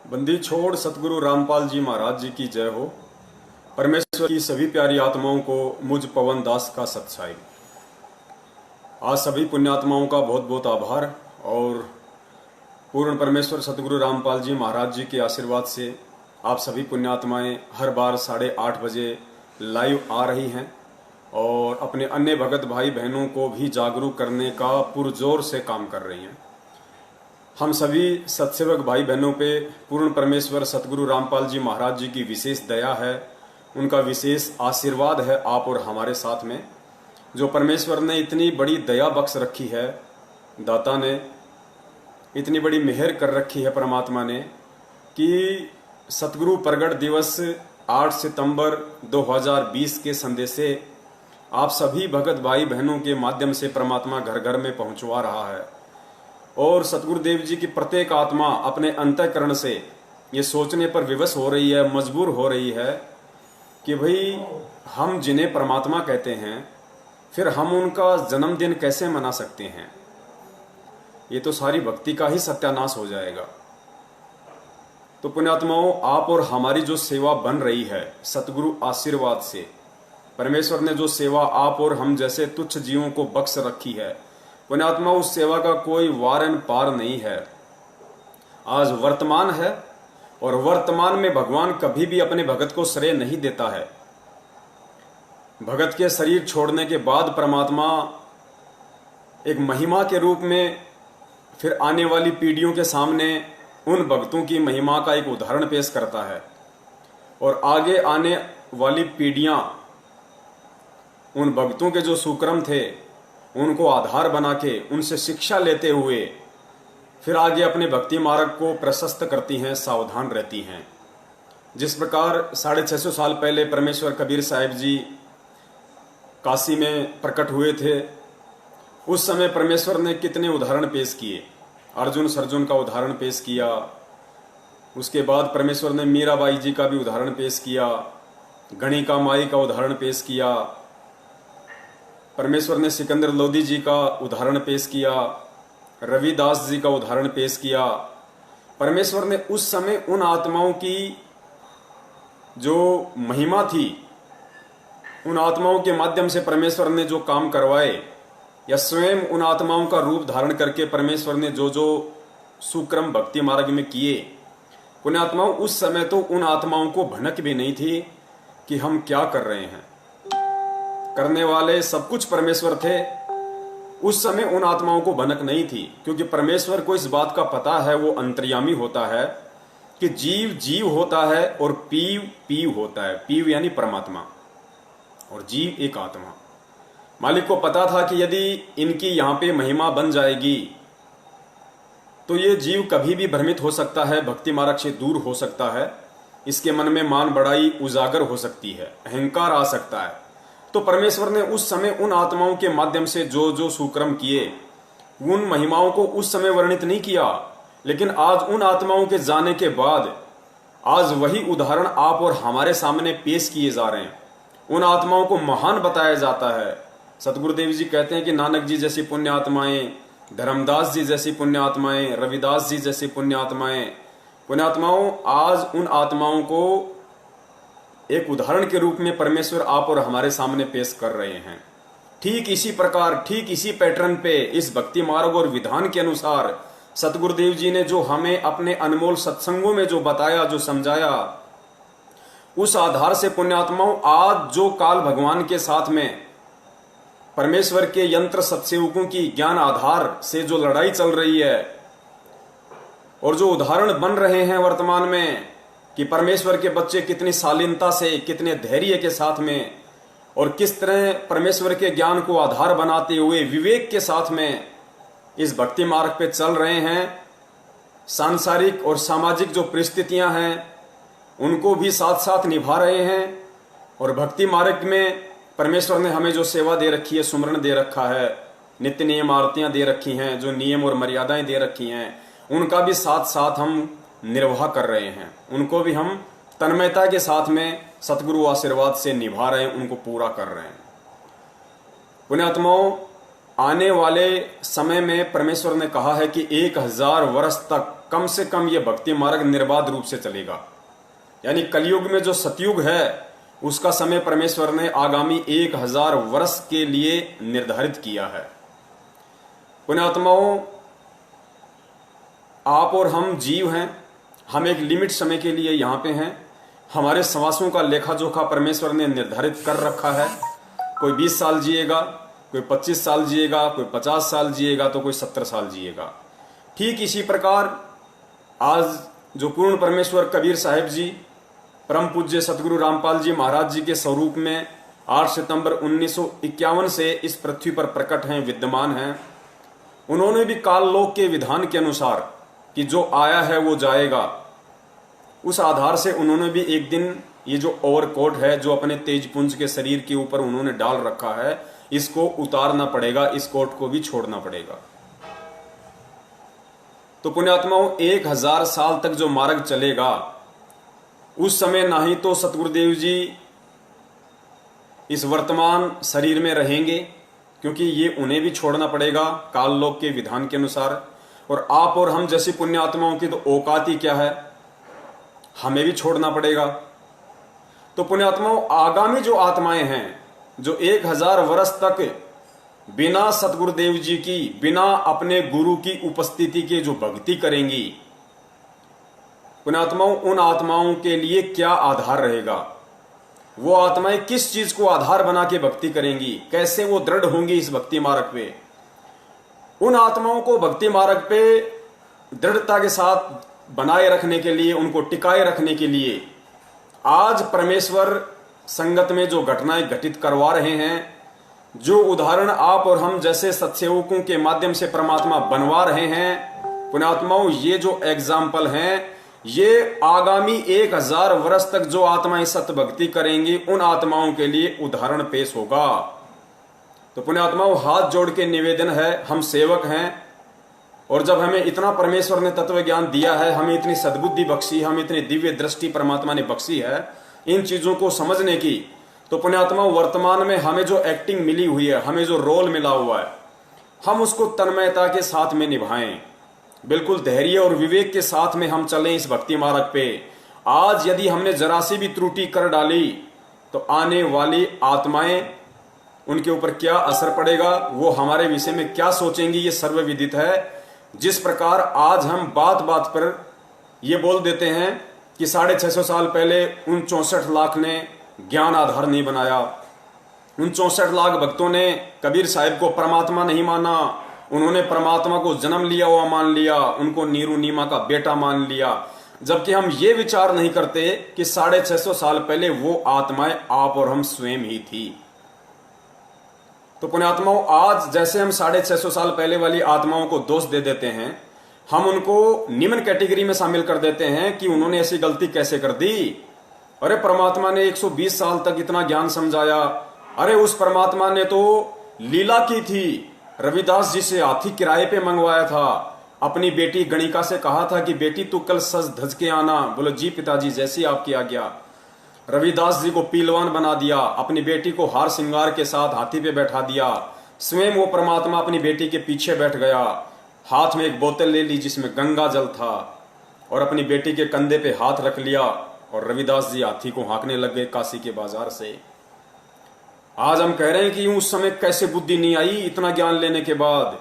बंदी छोड़ सतगुरु रामपाल जी महाराज जी की जय हो। परमेश्वर की सभी प्यारी आत्माओं को मुझ पवन दास का सत्साई। आज सभी पुण्यात्माओं का बहुत बहुत आभार और पूर्ण परमेश्वर सतगुरु रामपाल जी महाराज जी के आशीर्वाद से आप सभी पुण्यात्माएं हर बार 8:30 बजे लाइव आ रही हैं और अपने अन्य भगत भाई बहनों को भी जागरूक करने का पुरजोर से काम कर रही हैं। हम सभी सत्सेवक भाई बहनों पे पूर्ण परमेश्वर सतगुरु रामपाल जी महाराज जी की विशेष दया है, उनका विशेष आशीर्वाद है आप और हमारे साथ में। जो परमेश्वर ने इतनी बड़ी दया बख्श रखी है, दाता ने इतनी बड़ी मेहर कर रखी है परमात्मा ने कि सतगुरु प्रगट दिवस 8 सितंबर 2020 के संदेशे आप सभी भगत भाई बहनों के माध्यम से परमात्मा घर घर में पहुंचवा रहा है। और सतगुरुदेव जी की प्रत्येक आत्मा अपने अंतःकरण से ये सोचने पर विवश हो रही है, मजबूर हो रही है कि भाई हम जिन्हें परमात्मा कहते हैं फिर हम उनका जन्मदिन कैसे मना सकते हैं। ये तो सारी भक्ति का ही सत्यानाश हो जाएगा। तो पुण्यात्माओं, आप और हमारी जो सेवा बन रही है सतगुरु आशीर्वाद से, परमेश्वर ने जो सेवा आप और हम जैसे तुच्छ जीवों को बख्श रखी है, पुण्यात्मा उस सेवा का कोई वारन पार नहीं है। आज वर्तमान है और वर्तमान में भगवान कभी भी अपने भगत को श्रेय नहीं देता है। भगत के शरीर छोड़ने के बाद परमात्मा एक महिमा के रूप में फिर आने वाली पीढ़ियों के सामने उन भक्तों की महिमा का एक उदाहरण पेश करता है और आगे आने वाली पीढ़ियां उन भक्तों के जो सुक्रम थे उनको आधार बना के उनसे शिक्षा लेते हुए फिर आगे अपने भक्ति मार्ग को प्रशस्त करती हैं, सावधान रहती हैं। जिस प्रकार 650 साल पहले परमेश्वर कबीर साहिब जी काशी में प्रकट हुए थे, उस समय परमेश्वर ने कितने उदाहरण पेश किए। अर्जुन सर्जुन का उदाहरण पेश किया, उसके बाद परमेश्वर ने मीराबाई जी का भी उदाहरण पेश किया, गणिका माई का उदाहरण पेश किया, परमेश्वर ने सिकंदर लोधी जी का उदाहरण पेश किया, रविदास जी का उदाहरण पेश किया। परमेश्वर ने उस समय उन आत्माओं की जो महिमा थी, उन आत्माओं के माध्यम से परमेश्वर ने जो काम करवाए या स्वयं उन आत्माओं का रूप धारण करके परमेश्वर ने जो जो सुक्रम भक्ति मार्ग में किए, पुण्यात्माओं उस समय तो उन आत्माओं को भनक भी नहीं थी कि हम क्या कर रहे हैं। करने वाले सब कुछ परमेश्वर थे। उस समय उन आत्माओं को भनक नहीं थी, क्योंकि परमेश्वर को इस बात का पता है, वो अंतर्यामी होता है कि जीव जीव होता है और पीव पीव होता है। पीव यानी परमात्मा और जीव एक आत्मा। मालिक को पता था कि यदि इनकी यहां पे महिमा बन जाएगी तो ये जीव कभी भी भ्रमित हो सकता है, भक्ति मार्ग से दूर हो सकता है, इसके मन में मान बढ़ाई उजागर हो सकती है, अहंकार आ सकता है। तो परमेश्वर ने उस समय उन आत्माओं के माध्यम से जो जो सुक्रम किए, उन महिमाओं को उस समय वर्णित नहीं किया, लेकिन आज उन आत्माओं के जाने के बाद आज वही उदाहरण आप और हमारे सामने पेश किए जा रहे हैं। उन आत्माओं को महान बताया जाता है। सतगुरुदेव जी कहते हैं कि नानक जी जैसी पुण्य आत्माएं, धर्मदास जी जैसी पुण्य आत्माएं, रविदास जी जैसी पुण्य आत्माएं, पुण्यात्माओं आज उन आत्माओं को एक उदाहरण के रूप में परमेश्वर आप और हमारे सामने पेश कर रहे हैं। ठीक इसी प्रकार, ठीक इसी पैटर्न पे, इस भक्ति मार्ग और विधान के अनुसार सतगुरुदेव जी ने जो हमें अपने अनमोल सत्संगों में जो बताया, जो समझाया, उस आधार से पुण्यात्माओं आज जो काल भगवान के साथ में परमेश्वर के यंत्र सत्सेवकों की ज्ञान आधार से जो लड़ाई चल रही है और जो उदाहरण बन रहे हैं वर्तमान में कि परमेश्वर के बच्चे कितनी शालीनता से, कितने धैर्य के साथ में और किस तरह परमेश्वर के ज्ञान को आधार बनाते हुए विवेक के साथ में इस भक्ति मार्ग पे चल रहे हैं। सांसारिक और सामाजिक जो परिस्थितियां हैं उनको भी साथ साथ निभा रहे हैं और भक्ति मार्ग में परमेश्वर ने हमें जो सेवा दे रखी है, सुमरण दे रखा है, नित्य नियम आरतियां दे रखी हैं, जो नियम और मर्यादाएं दे रखी हैं, उनका भी साथ साथ हम निर्वाह कर रहे हैं। उनको भी हम तन्मयता के साथ में सतगुरु आशीर्वाद से निभा रहे हैं, उनको पूरा कर रहे हैं। पुण्यात्माओं, आने वाले समय में परमेश्वर ने कहा है कि 1000 वर्ष तक कम से कम ये भक्ति मार्ग निर्बाध रूप से चलेगा। यानी कलयुग में जो सतयुग है उसका समय परमेश्वर ने आगामी 1000 वर्ष के लिए निर्धारित किया है। पुण्यात्माओं, आप और हम जीव हैं, हम एक लिमिट समय के लिए यहाँ पे हैं। हमारे श्वासों का लेखा जोखा परमेश्वर ने निर्धारित कर रखा है। कोई 20 साल जिएगा, कोई 25 साल जिएगा, कोई 50 साल जिएगा, तो कोई 70 साल जिएगा। ठीक इसी प्रकार आज जो पूर्ण परमेश्वर कबीर साहिब जी, परम पूज्य सतगुरु रामपाल जी महाराज जी के स्वरूप में 8 सितंबर 1951 से इस पृथ्वी पर प्रकट हैं, विद्यमान हैं। उन्होंने भी काल लोक के विधान के अनुसार कि जो आया है वो जाएगा, उस आधार से उन्होंने भी एक दिन ये जो ओवरकोट है जो अपने तेजपुंज के शरीर के ऊपर उन्होंने डाल रखा है, इसको उतारना पड़ेगा, इस कोट को भी छोड़ना पड़ेगा। तो पुण्यात्माओं, 1000 साल तक जो मार्ग चलेगा, उस समय ना ही तो सतगुरुदेव जी इस वर्तमान शरीर में रहेंगे, क्योंकि ये उन्हें भी छोड़ना पड़ेगा काल लोक के विधान के अनुसार। और आप और हम जैसी पुण्य आत्माओं की तो औकात ही क्या है, हमें भी छोड़ना पड़ेगा। तो पुण्यात्माओं, आगामी जो आत्माएं हैं जो 1000 वर्ष तक बिना सतगुरुदेव जी की, बिना अपने गुरु की उपस्थिति के जो भक्ति करेंगी, पुण्यात्माओं, उन आत्माओं के लिए क्या आधार रहेगा? वो आत्माएं किस चीज को आधार बना के भक्ति करेंगी, कैसे वो दृढ़ होंगी इस भक्ति मार्ग पे? उन आत्माओं को भक्ति मार्ग पे दृढ़ता के साथ बनाए रखने के लिए, उनको टिकाए रखने के लिए आज परमेश्वर संगत में जो घटनाएं घटित करवा रहे हैं, जो उदाहरण आप और हम जैसे सत्सेवकों के माध्यम से परमात्मा बनवा रहे हैं, पुण्यात्माओं, ये जो एग्जाम्पल हैं, ये आगामी 1000 वर्ष तक जो आत्माएं सत्य भक्ति करेंगी, उन आत्माओं के लिए उदाहरण पेश होगा। तो पुण्यात्माओं, हाथ जोड़ के निवेदन है, हम सेवक हैं, और जब हमें इतना परमेश्वर ने तत्व ज्ञान दिया है, हमें इतनी सद्बुद्धि बख्शी, हमें इतनी दिव्य दृष्टि परमात्मा ने बख्शी है इन चीजों को समझने की, तो पुण्यात्माओं, वर्तमान में हमें जो एक्टिंग मिली हुई है, हमें जो रोल मिला हुआ है, हम उसको तन्मयता के साथ में निभाएं, बिल्कुल धैर्य और विवेक के साथ में हम चलें इस भक्ति मार्ग पे। आज यदि हमने जरा सी भी त्रुटि कर डाली तो आने वाली आत्माएं, उनके ऊपर क्या असर पड़ेगा, वो हमारे विषय में क्या सोचेंगी, ये सर्वविदित है। जिस प्रकार आज हम बात बात पर ये बोल देते हैं कि 650 साल पहले उन 64 लाख ने ज्ञान आधार नहीं बनाया, उन 64 लाख भक्तों ने कबीर साहिब को परमात्मा नहीं माना, उन्होंने परमात्मा को जन्म लिया हुआ मान लिया, उनको नीरू नीमा का बेटा मान लिया, जबकि हम ये विचार नहीं करते कि 650 साल पहले वो आत्माएं आप और हम स्वयं ही थी। तो पुण्यात्माओं, आज जैसे हम 650 साल पहले वाली आत्माओं को दोष दे देते हैं, हम उनको निम्न कैटेगरी में शामिल कर देते हैं कि उन्होंने ऐसी गलती कैसे कर दी। अरे परमात्मा ने 120 साल तक इतना ज्ञान समझाया, अरे उस परमात्मा ने तो लीला की थी, रविदास जी से हाथी किराए पे मंगवाया था, अपनी बेटी गणिका से कहा था कि बेटी तू कल सज धज के आना, बोलो जी पिताजी जैसी आपकी आज्ञा। रविदास जी को पीलवान बना दिया, अपनी बेटी को हार श्रृंगार के साथ हाथी पे बैठा दिया, स्वयं वो परमात्मा अपनी बेटी के पीछे बैठ गया, हाथ में एक बोतल ले ली जिसमें गंगा जल था, और अपनी बेटी के कंधे पे हाथ रख लिया, और रविदास जी हाथी को हाँकने लग गए काशी के बाजार से। आज हम कह रहे हैं कि उस समय कैसे बुद्धि नहीं आई, इतना ज्ञान लेने के बाद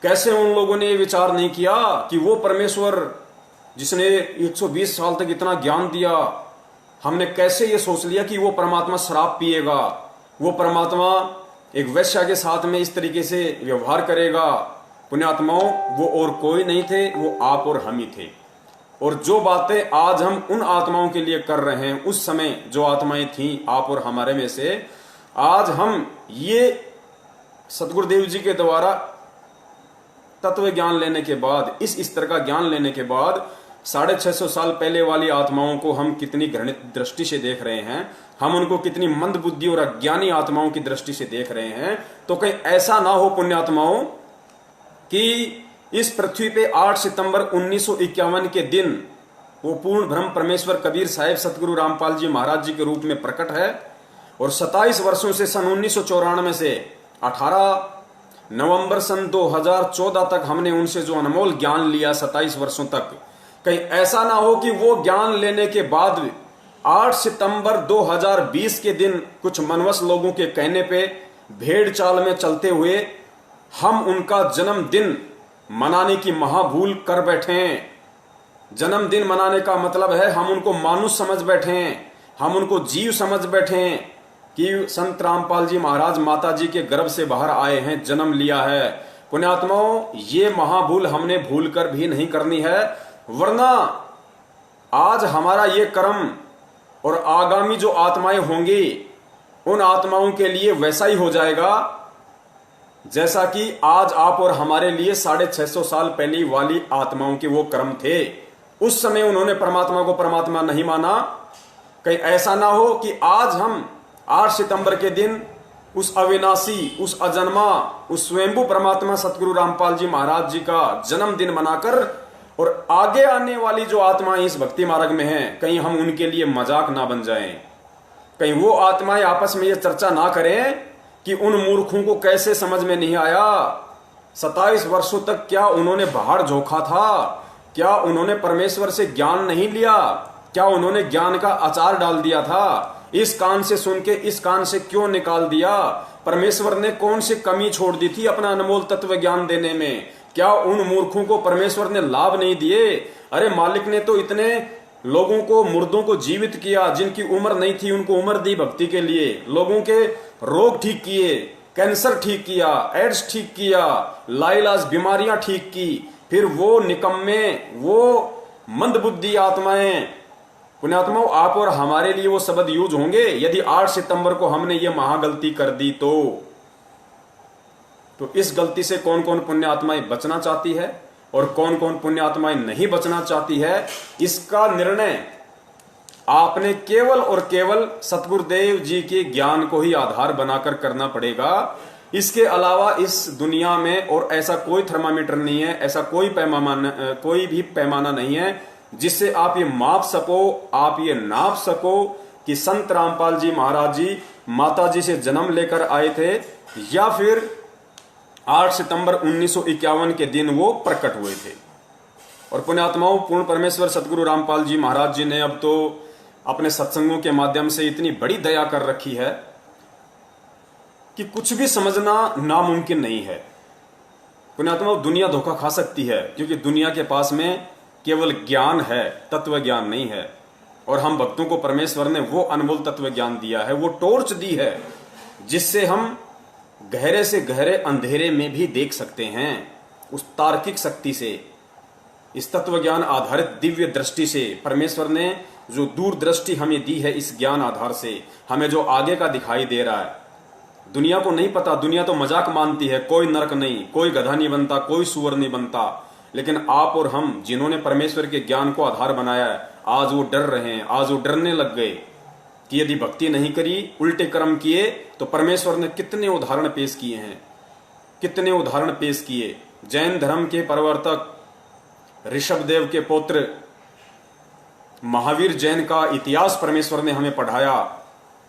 कैसे उन लोगों ने विचार नहीं किया कि वो परमेश्वर जिसने 120 साल तक इतना ज्ञान दिया, हमने कैसे ये सोच लिया कि वो परमात्मा शराब पिएगा, वो परमात्मा एक वैश्या के साथ में इस तरीके से व्यवहार करेगा। पुण्यात्माओं, वो और कोई नहीं थे, वो आप और हम ही थे। और जो बातें आज हम उन आत्माओं के लिए कर रहे हैं, उस समय जो आत्माएं थीं आप और हमारे में से, आज हम ये सतगुरुदेव जी के द्वारा तत्व ज्ञान लेने के बाद, इस स्तर का ज्ञान लेने के बाद 650 साल पहले वाली आत्माओं को हम कितनी घृणित दृष्टि से देख रहे हैं, हम उनको कितनी मंद बुद्धि और अज्ञानी आत्माओं की दृष्टि से देख रहे हैं। तो कहीं ऐसा ना हो पुण्यात्माओं कि इस पृथ्वी पे 8 सितंबर 1951 के दिन वो पूर्ण ब्रह्म परमेश्वर कबीर साहिब सतगुरु रामपाल जी महाराज जी के रूप में प्रकट है, और 27 वर्षों से सन 1994 से 18 नवंबर सन 2014 तक हमने उनसे जो अनमोल ज्ञान लिया 27 वर्षों तक, कहीं ऐसा ना हो कि वो ज्ञान लेने के बाद 8 सितंबर 2020 के दिन कुछ मनवस लोगों के कहने पे भेड़ चाल में चलते हुए हम उनका जन्मदिन मनाने की महाभूल कर बैठे हैं। जन्मदिन मनाने का मतलब है हम उनको मानुष समझ बैठे हैं, हम उनको जीव समझ बैठे हैं कि संत रामपाल जी महाराज माता जी के गर्भ से बाहर आए हैं, जन्म लिया है। पुण्यात्माओं, ये महाभूल हमने भूल कर भी नहीं करनी है, वरना आज हमारा ये कर्म और आगामी जो आत्माएं होंगी उन आत्माओं के लिए वैसा ही हो जाएगा जैसा कि आज आप और हमारे लिए 650 साल पहले वाली आत्माओं के वो कर्म थे। उस समय उन्होंने परमात्मा को परमात्मा नहीं माना। कहीं ऐसा ना हो कि आज हम 8 सितंबर के दिन उस अविनाशी, उस अजन्मा, उस स्वयंभू परमात्मा सतगुरु रामपाल जी महाराज जी का जन्मदिन मनाकर और आगे आने वाली जो आत्माएं इस भक्ति मार्ग में हैं, कहीं हम उनके लिए मजाक ना बन जाएं। कहीं वो आत्माएं आपस में ये चर्चा ना करें कि उन मूर्खों को कैसे समझ में नहीं आया, 27 वर्षों तक क्या उन्होंने बाहर झोंका था, क्या उन्होंने परमेश्वर से ज्ञान नहीं लिया, क्या उन्होंने ज्ञान का अचार डाल दिया था, इस कान से सुन के इस कान से क्यों निकाल दिया। परमेश्वर ने कौन सी कमी छोड़ दी थी अपना अनमोल तत्व ज्ञान देने में, क्या उन मूर्खों को परमेश्वर ने लाभ नहीं दिए। अरे मालिक ने तो इतने लोगों को, मुर्दों को जीवित किया, जिनकी उम्र नहीं थी उनको उम्र दी भक्ति के लिए, लोगों के रोग ठीक किए, कैंसर ठीक किया, एड्स ठीक किया, लाइलाज बीमारियां ठीक की। फिर वो निकम्मे, वो मंदबुद्धि आत्माएं, पुण्यात्माओं, आप और हमारे लिए वो शब्द यूज होंगे यदि 8 सितंबर को हमने ये महागलती कर दी तो इस गलती से कौन कौन पुण्य आत्माएं बचना चाहती है और कौन कौन पुण्य आत्माएं नहीं बचना चाहती है, इसका निर्णय आपने केवल और केवल सतगुरुदेव जी के ज्ञान को ही आधार बनाकर करना पड़ेगा। इसके अलावा इस दुनिया में और ऐसा कोई थर्मामीटर नहीं है, ऐसा कोई भी पैमाना नहीं है जिससे आप ये माप सको, आप ये नाप सको कि संत रामपाल जी महाराज जी माता जी से जन्म लेकर आए थे या फिर 8 सितंबर 1951 के दिन वो प्रकट हुए थे। और पुण्यात्माओं, पूर्ण परमेश्वर सतगुरु रामपाल जी महाराज जी ने अब तो अपने सत्संगों के माध्यम से इतनी बड़ी दया कर रखी है कि कुछ भी समझना नामुमकिन नहीं है। पुण्यात्माओं, दुनिया धोखा खा सकती है क्योंकि दुनिया के पास में केवल ज्ञान है, तत्व ज्ञान नहीं है। और हम भक्तों को परमेश्वर ने वो अनमोल तत्व ज्ञान दिया है, वो टॉर्च दी है जिससे हम गहरे से गहरे अंधेरे में भी देख सकते हैं। उस तार्किक शक्ति से, इस तत्व ज्ञान आधारित दिव्य दृष्टि से परमेश्वर ने जो दूरदृष्टि हमें दी है, इस ज्ञान आधार से हमें जो आगे का दिखाई दे रहा है। दुनिया को नहीं पता, दुनिया तो मजाक मानती है, कोई नरक नहीं, कोई गधा नहीं बनता, कोई सुअर नहीं बनता। लेकिन आप और हम जिन्होंने परमेश्वर के ज्ञान को आधार बनाया है, आज वो डर रहे हैं, आज वो डरने लग गए कि यदि भक्ति नहीं करी, उल्टे कर्म किए तो परमेश्वर ने कितने उदाहरण पेश किए हैं, कितने उदाहरण पेश किए। जैन धर्म के प्रवर्तक ऋषभदेव के पुत्र महावीर जैन का इतिहास परमेश्वर ने हमें पढ़ाया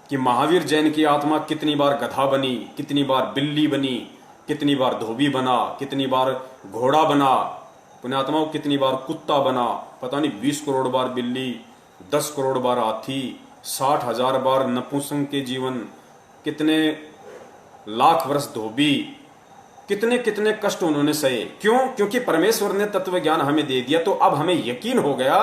कि महावीर जैन की आत्मा कितनी बार गधा बनी, कितनी बार बिल्ली बनी, कितनी बार धोबी बना, कितनी बार घोड़ा बना, पुण्यात्माओं कितनी बार कुत्ता बना, पता नहीं 20 करोड़ बार बिल्ली, 10 करोड़ बार हाथी, 60,000 बार नपुंसक के जीवन, कितने लाख वर्ष धोबी, कितने कितने कष्ट उन्होंने सहे। क्यों? क्योंकि परमेश्वर ने तत्व ज्ञान हमें दे दिया। तो अब हमें यकीन हो गया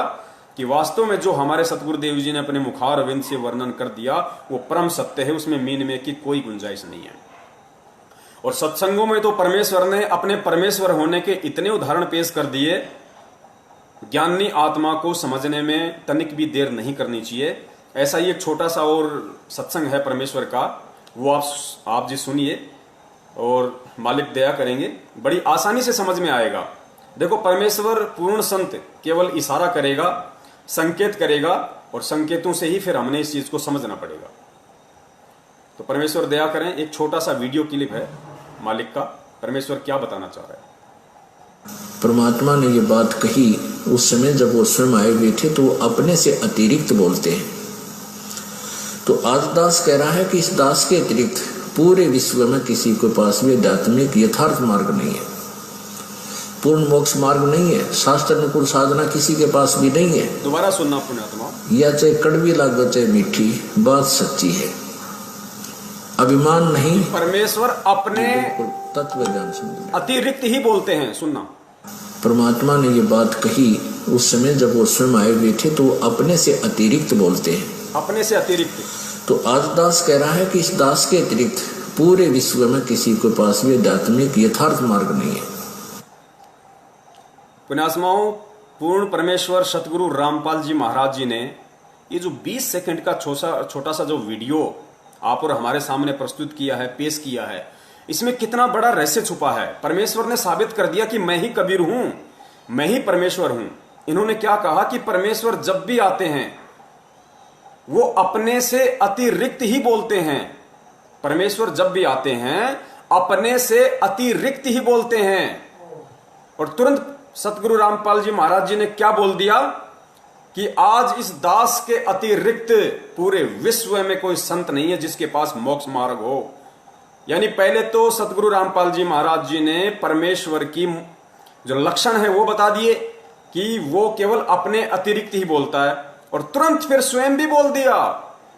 कि वास्तव में जो हमारे सतगुरुदेव जी ने अपने मुखार अरविंद से वर्णन कर दिया वो परम सत्य है, उसमें मीन में की कोई गुंजाइश नहीं है। और सत्संगों में तो परमेश्वर ने अपने परमेश्वर होने के इतने उदाहरण पेश कर दिए, ज्ञानी आत्मा को समझने में तनिक भी देर नहीं करनी चाहिए। ऐसा ही एक छोटा सा और सत्संग है परमेश्वर का, वो आप जी सुनिए और मालिक दया करेंगे, बड़ी आसानी से समझ में आएगा। देखो, परमेश्वर पूर्ण संत केवल इशारा करेगा, संकेत करेगा और संकेतों से ही फिर हमने इस चीज को समझना पड़ेगा। तो परमेश्वर दया करें, एक छोटा सा वीडियो क्लिप है मालिक का, परमेश्वर क्या बताना चाह रहा है। परमात्मा ने ये बात कही उस समय जब वो स्वयं आए हुए थे, तो वो अपने से अतिरिक्त बोलते हैं। तो आज दास कह रहा है कि इस दास के अतिरिक्त पूरे विश्व में किसी के पास भी आध्यात्मिक यथार्थ मार्ग नहीं है, पूर्ण मोक्ष मार्ग नहीं है, शास्त्र अनुकूल साधना किसी के पास भी नहीं है। दोबारा सुनना पुण्यात्मा, या चाहे कड़वी लागो चाहे मीठी, बात सच्ची है। अभिमान नहीं, परमेश्वर अपने तत्व ज्ञान समझ अतिरिक्त ही बोलते हैं। सुनना, परमात्मा ने ये बात कही उस समय जब वो स्वयं आए हुए थे, तो वो अपने से अतिरिक्त बोलते हैं, अपने से अतिरिक्त। तो आज दास कह रहा है कि इस दास के अतिरिक्त पूरे विश्व में किसी के पास भी आध्यात्मिक यथार्थ मार्ग नहीं है। पुण्यात्माओं, पूर्ण परमेश्वर सतगुरु रामपाल जी महाराज जी ने ये जो 20 सेकंड का छोटा सा जो वीडियो आप और हमारे सामने प्रस्तुत किया है, पेश किया है, इसमें कितना बड़ा रहस्य छुपा है। परमेश्वर ने साबित कर दिया कि मैं ही कबीर हूं, मैं ही परमेश्वर हूं। इन्होंने क्या कहा कि परमेश्वर जब भी आते हैं वो अपने से अतिरिक्त ही बोलते हैं। परमेश्वर जब भी आते हैं अपने से अतिरिक्त ही बोलते हैं। और तुरंत सतगुरु रामपाल जी महाराज जी ने क्या बोल दिया कि आज इस दास के अतिरिक्त पूरे विश्व में कोई संत नहीं है जिसके पास मोक्ष मार्ग हो। यानी पहले तो सतगुरु रामपाल जी महाराज जी ने परमेश्वर की जो लक्षण है वो बता दिए कि वो केवल अपने अतिरिक्त ही बोलता है, और तुरंत फिर स्वयं भी बोल दिया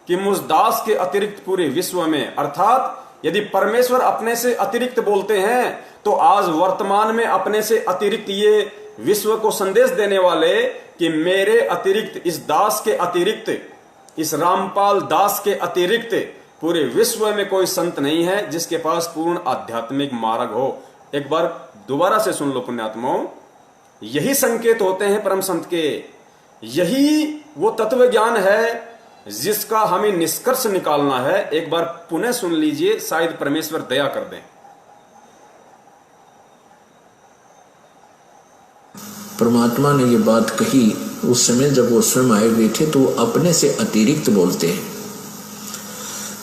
कि मुझ दास के अतिरिक्त पूरे विश्व में, अर्थात यदि परमेश्वर अपने से अतिरिक्त बोलते हैं तो आज वर्तमान में अपने से अतिरिक्त ये विश्व को संदेश देने वाले कि मेरे अतिरिक्त, इस दास के अतिरिक्त, इस रामपाल दास के अतिरिक्त पूरे विश्व में कोई संत नहीं है जिसके पास पूर्ण आध्यात्मिक मार्ग हो। एक बार दोबारा से सुन लो पुण्यात्माओं, यही संकेत होते हैं परम संत के, यही वो तत्व ज्ञान है जिसका हमें निष्कर्ष निकालना है। एक बार पुनः सुन लीजिए, शायद परमेश्वर दया कर दें। परमात्मा ने ये बात कही उस समय जब वो स्वयं आए हुए थे, तो वो अपने से अतिरिक्त बोलते हैं।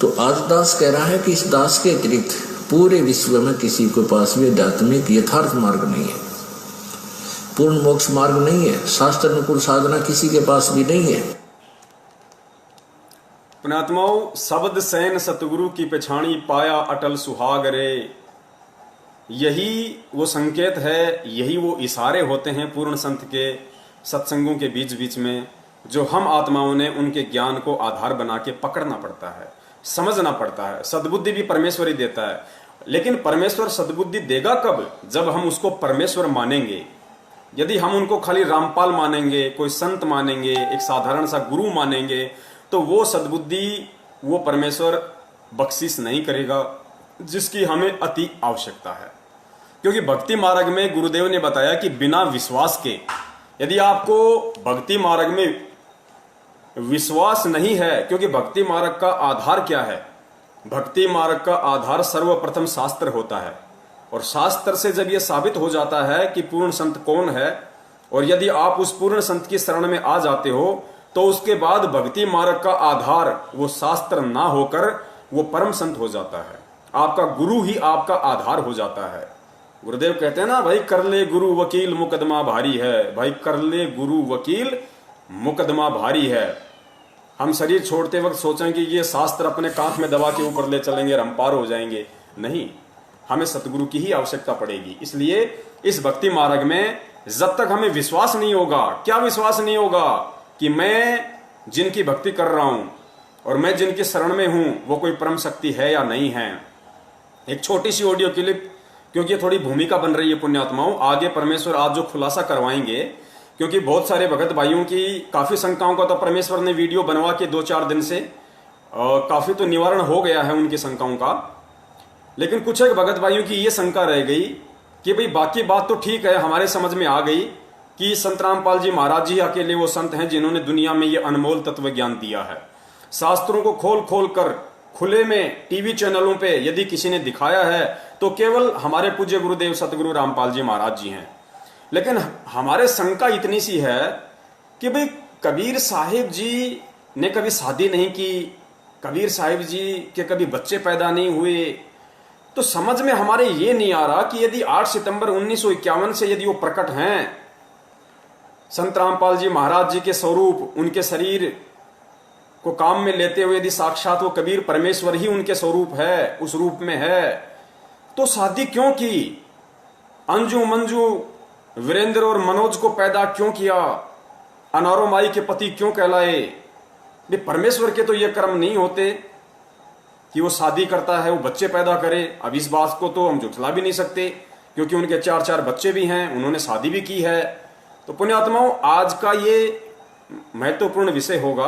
तो आज दास कह रहा है कि इस दास के अतिरिक्त पूरे विश्व में किसी के पास भी आध्यात्मिक यथार्थ मार्ग नहीं है, पूर्ण मोक्ष मार्ग नहीं है, शास्त्र अनुकूल साधना किसी के पास भी नहीं है। पुण्यात्माओं, शब्द सैन सतगुरु की पछाणी पाया अटल सुहाग रे, यही वो संकेत है, यही वो इशारे होते हैं पूर्ण संत के सत्संगों के बीच बीच में, जो हम आत्माओं ने उनके ज्ञान को आधार बना के पकड़ना पड़ता है, समझना पड़ता है। सद्बुद्धि भी परमेश्वर ही देता है, लेकिन परमेश्वर सद्बुद्धि देगा कब? जब हम उसको परमेश्वर मानेंगे। यदि हम उनको खाली रामपाल मानेंगे, कोई संत मानेंगे, एक साधारण सा गुरु मानेंगे, तो वो सद्बुद्धि, वो परमेश्वर बख्शिश नहीं करेगा जिसकी हमें अति आवश्यकता है। क्योंकि भक्ति मार्ग में गुरुदेव ने बताया कि बिना विश्वास के, यदि आपको भक्ति मार्ग में विश्वास नहीं है, क्योंकि भक्ति मार्ग का आधार क्या है? भक्ति मार्ग का आधार सर्वप्रथम शास्त्र होता है, और शास्त्र से जब यह साबित हो जाता है कि पूर्ण संत कौन है, और यदि आप उस पूर्ण संत की शरण में आ जाते हो, तो उसके बाद भक्ति मार्ग का आधार वो शास्त्र ना होकर वो परम संत हो जाता है। आपका गुरु ही आपका आधार हो जाता है। गुरुदेव कहते हैं ना, भाई कर ले गुरु वकील मुकदमा भारी है, भाई कर ले गुरु वकील मुकदमा भारी है। हम शरीर छोड़ते वक्त सोचें कि ये शास्त्र अपने कांख में दबा के ऊपर ले चलेंगे और हम पार हो जाएंगे, नहीं, हमें सतगुरु की ही आवश्यकता पड़ेगी। इसलिए इस भक्ति मार्ग में जब तक हमें विश्वास नहीं होगा, क्या विश्वास नहीं होगा कि मैं जिनकी भक्ति कर रहा हूं और मैं जिनके शरण में हूं वो कोई परम शक्ति है या नहीं है। एक छोटी सी ऑडियो क्लिप, क्योंकि ये थोड़ी भूमिका बन रही है पुण्यात्माओं, आगे परमेश्वर आज जो खुलासा करवाएंगे, क्योंकि बहुत सारे भगत भाइयों की काफी शंकाओं का तो परमेश्वर ने वीडियो बनवा के 2-4 दिन से काफी तो निवारण हो गया है उनकी शंकाओं का, लेकिन कुछ एक भगत भाइयों की ये शंका रह गई कि भाई बाकी बात तो ठीक है, हमारे समझ में आ गई कि संत रामपाल जी महाराज जी अकेले वो संत हैं जिन्होंने दुनिया में ये अनमोल तत्व ज्ञान दिया है। शास्त्रों को खोल खोल कर खुले में टीवी चैनलों पे यदि किसी ने दिखाया है तो केवल हमारे पूज्य गुरुदेव सतगुरु रामपाल जी महाराज जी हैं। लेकिन हमारे शंका इतनी सी है कि भाई कबीर साहिब जी ने कभी शादी नहीं की, कबीर साहिब जी के कभी बच्चे पैदा नहीं हुए, तो समझ में हमारे ये नहीं आ रहा कि यदि 8 सितंबर 1951 से यदि वो प्रकट हैं, संत रामपाल जी महाराज जी के स्वरूप, उनके शरीर को काम में लेते हुए यदि साक्षात वो कबीर परमेश्वर ही उनके स्वरूप है, उस रूप में है, तो शादी क्यों की? अंजू मंजू वीरेंद्र और मनोज को पैदा क्यों किया? अनारो माई के पति क्यों कहलाए? भी परमेश्वर के तो ये कर्म नहीं होते कि वो शादी करता है, वो बच्चे पैदा करे। अब इस बात को तो हम झुठला भी नहीं सकते, क्योंकि उनके 4 बच्चे भी हैं, उन्होंने शादी भी की है। तो पुण्यात्माओं, आज का ये महत्वपूर्ण विषय होगा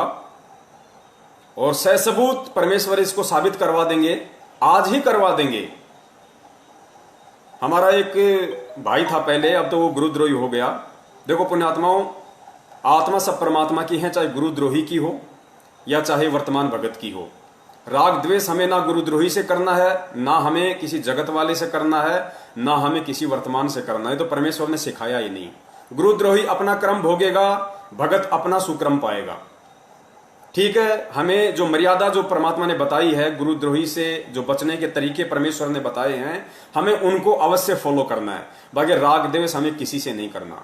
और ससबूत परमेश्वर इसको साबित करवा देंगे, आज ही करवा देंगे। हमारा एक भाई था पहले, अब तो वो गुरुद्रोही हो गया। देखो पुण्यात्माओं, आत्मा सब परमात्मा की है, चाहे गुरुद्रोही की हो या चाहे वर्तमान भगत की हो। राग द्वेष हमें ना गुरुद्रोही से करना है, ना हमें किसी जगत वाले से करना है, ना हमें किसी वर्तमान से करना है। तो परमेश्वर ने सिखाया ही नहीं। गुरुद्रोही अपना कर्म भोगेगा, भगत अपना सुक्रम पाएगा। ठीक है, हमें जो मर्यादा जो परमात्मा ने बताई है, गुरुद्रोही से जो बचने के तरीके परमेश्वर ने बताए हैं, हमें उनको अवश्य फॉलो करना है। बाकी राग द्वेष हमें किसी से नहीं करना।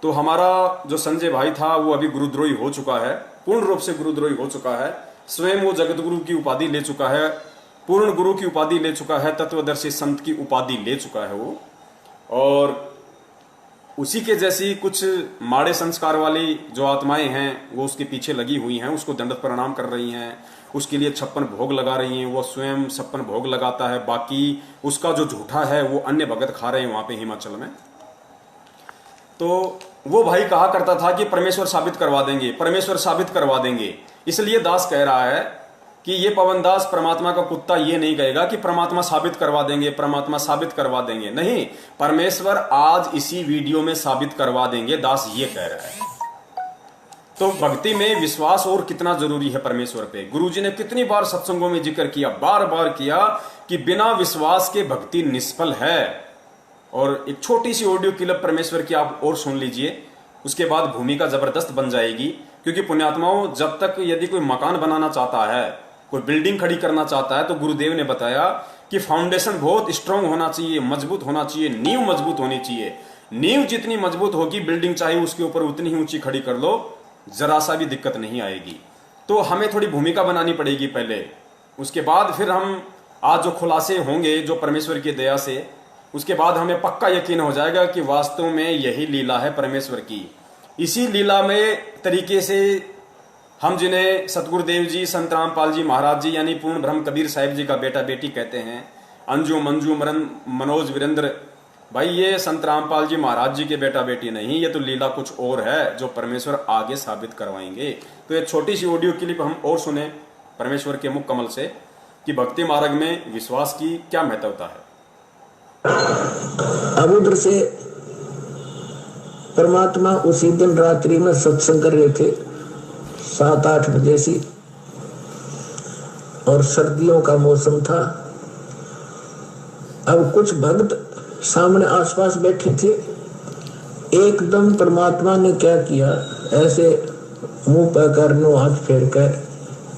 तो हमारा जो संजय भाई था वो अभी गुरुद्रोही हो चुका है, पूर्ण रूप से गुरुद्रोही हो चुका है। स्वयं वो जगत गुरु की उपाधि ले चुका है, पूर्ण गुरु की उपाधि ले चुका है, तत्वदर्शी संत की उपाधि ले चुका है वो। और उसी के जैसी कुछ माड़े संस्कार वाली जो आत्माएं हैं वो उसके पीछे लगी हुई हैं, उसको दंडवत प्रणाम कर रही हैं, उसके लिए 56 भोग लगा रही हैं। वो स्वयं 56 भोग लगाता है, बाकी उसका जो झूठा है वो अन्य भगत खा रहे हैं वहां पे हिमाचल में। तो वो भाई कहा करता था कि परमेश्वर साबित करवा देंगे, परमेश्वर साबित करवा देंगे। इसलिए दास कह रहा है कि ये पवन दास परमात्मा का कुत्ता ये नहीं कहेगा कि परमात्मा साबित करवा देंगे, परमात्मा साबित करवा देंगे। नहीं, परमेश्वर आज इसी वीडियो में साबित करवा देंगे, दास ये कह रहा है। तो भक्ति में विश्वास और कितना जरूरी है परमेश्वर पे। गुरुजी ने कितनी बार सत्संगों में जिक्र किया, बार बार किया कि बिना विश्वास के भक्ति निष्फल है। और एक छोटी सी ऑडियो क्लिप परमेश्वर की आप और सुन लीजिए, उसके बाद भूमिका जबरदस्त बन जाएगी। क्योंकि पुण्यात्माओं, जब तक यदि कोई मकान बनाना चाहता है, कोई बिल्डिंग खड़ी करना चाहता है, तो गुरुदेव ने बताया कि फाउंडेशन बहुत स्ट्रांग होना चाहिए, मजबूत होना चाहिए, नींव मजबूत होनी चाहिए। नींव जितनी मजबूत होगी, बिल्डिंग चाहे उसके ऊपर उतनी ही ऊंची खड़ी कर लो, जरा सा भी दिक्कत नहीं आएगी। तो हमें थोड़ी भूमिका बनानी पड़ेगी पहले, उसके बाद फिर हम आज जो खुलासे होंगे जो परमेश्वर की दया से, उसके बाद हमें पक्का यकीन हो जाएगा कि वास्तव में यही लीला है परमेश्वर की। इसी लीला में तरीके से हम जिन्हें सतगुरुदेव जी, संत रामपाल जी महाराज जी यानी पूर्ण ब्रह्म कबीर साहिब जी का बेटा बेटी कहते हैं, अंजू मंजू मरन मनोज वीरेंद्र, भाई ये संत रामपाल जी महाराज जी के बेटा बेटी नहीं, ये तो लीला कुछ और है जो परमेश्वर आगे साबित करवाएंगे। तो ये छोटी सी ऑडियो क्लिप हम और सुने परमेश्वर के मुख कमल से कि भक्ति मार्ग में विश्वास की क्या महत्वता है। अब उधर से परमात्मा उसी दिन रात्रि में सत्संग कर रहे थे 7-8 बजे से, और सर्दियों का मौसम था। अब कुछ भक्त सामने आसपास बैठे थे। एकदम परमात्मा ने क्या किया, ऐसे मुंह पर करनो हाथ फेर कर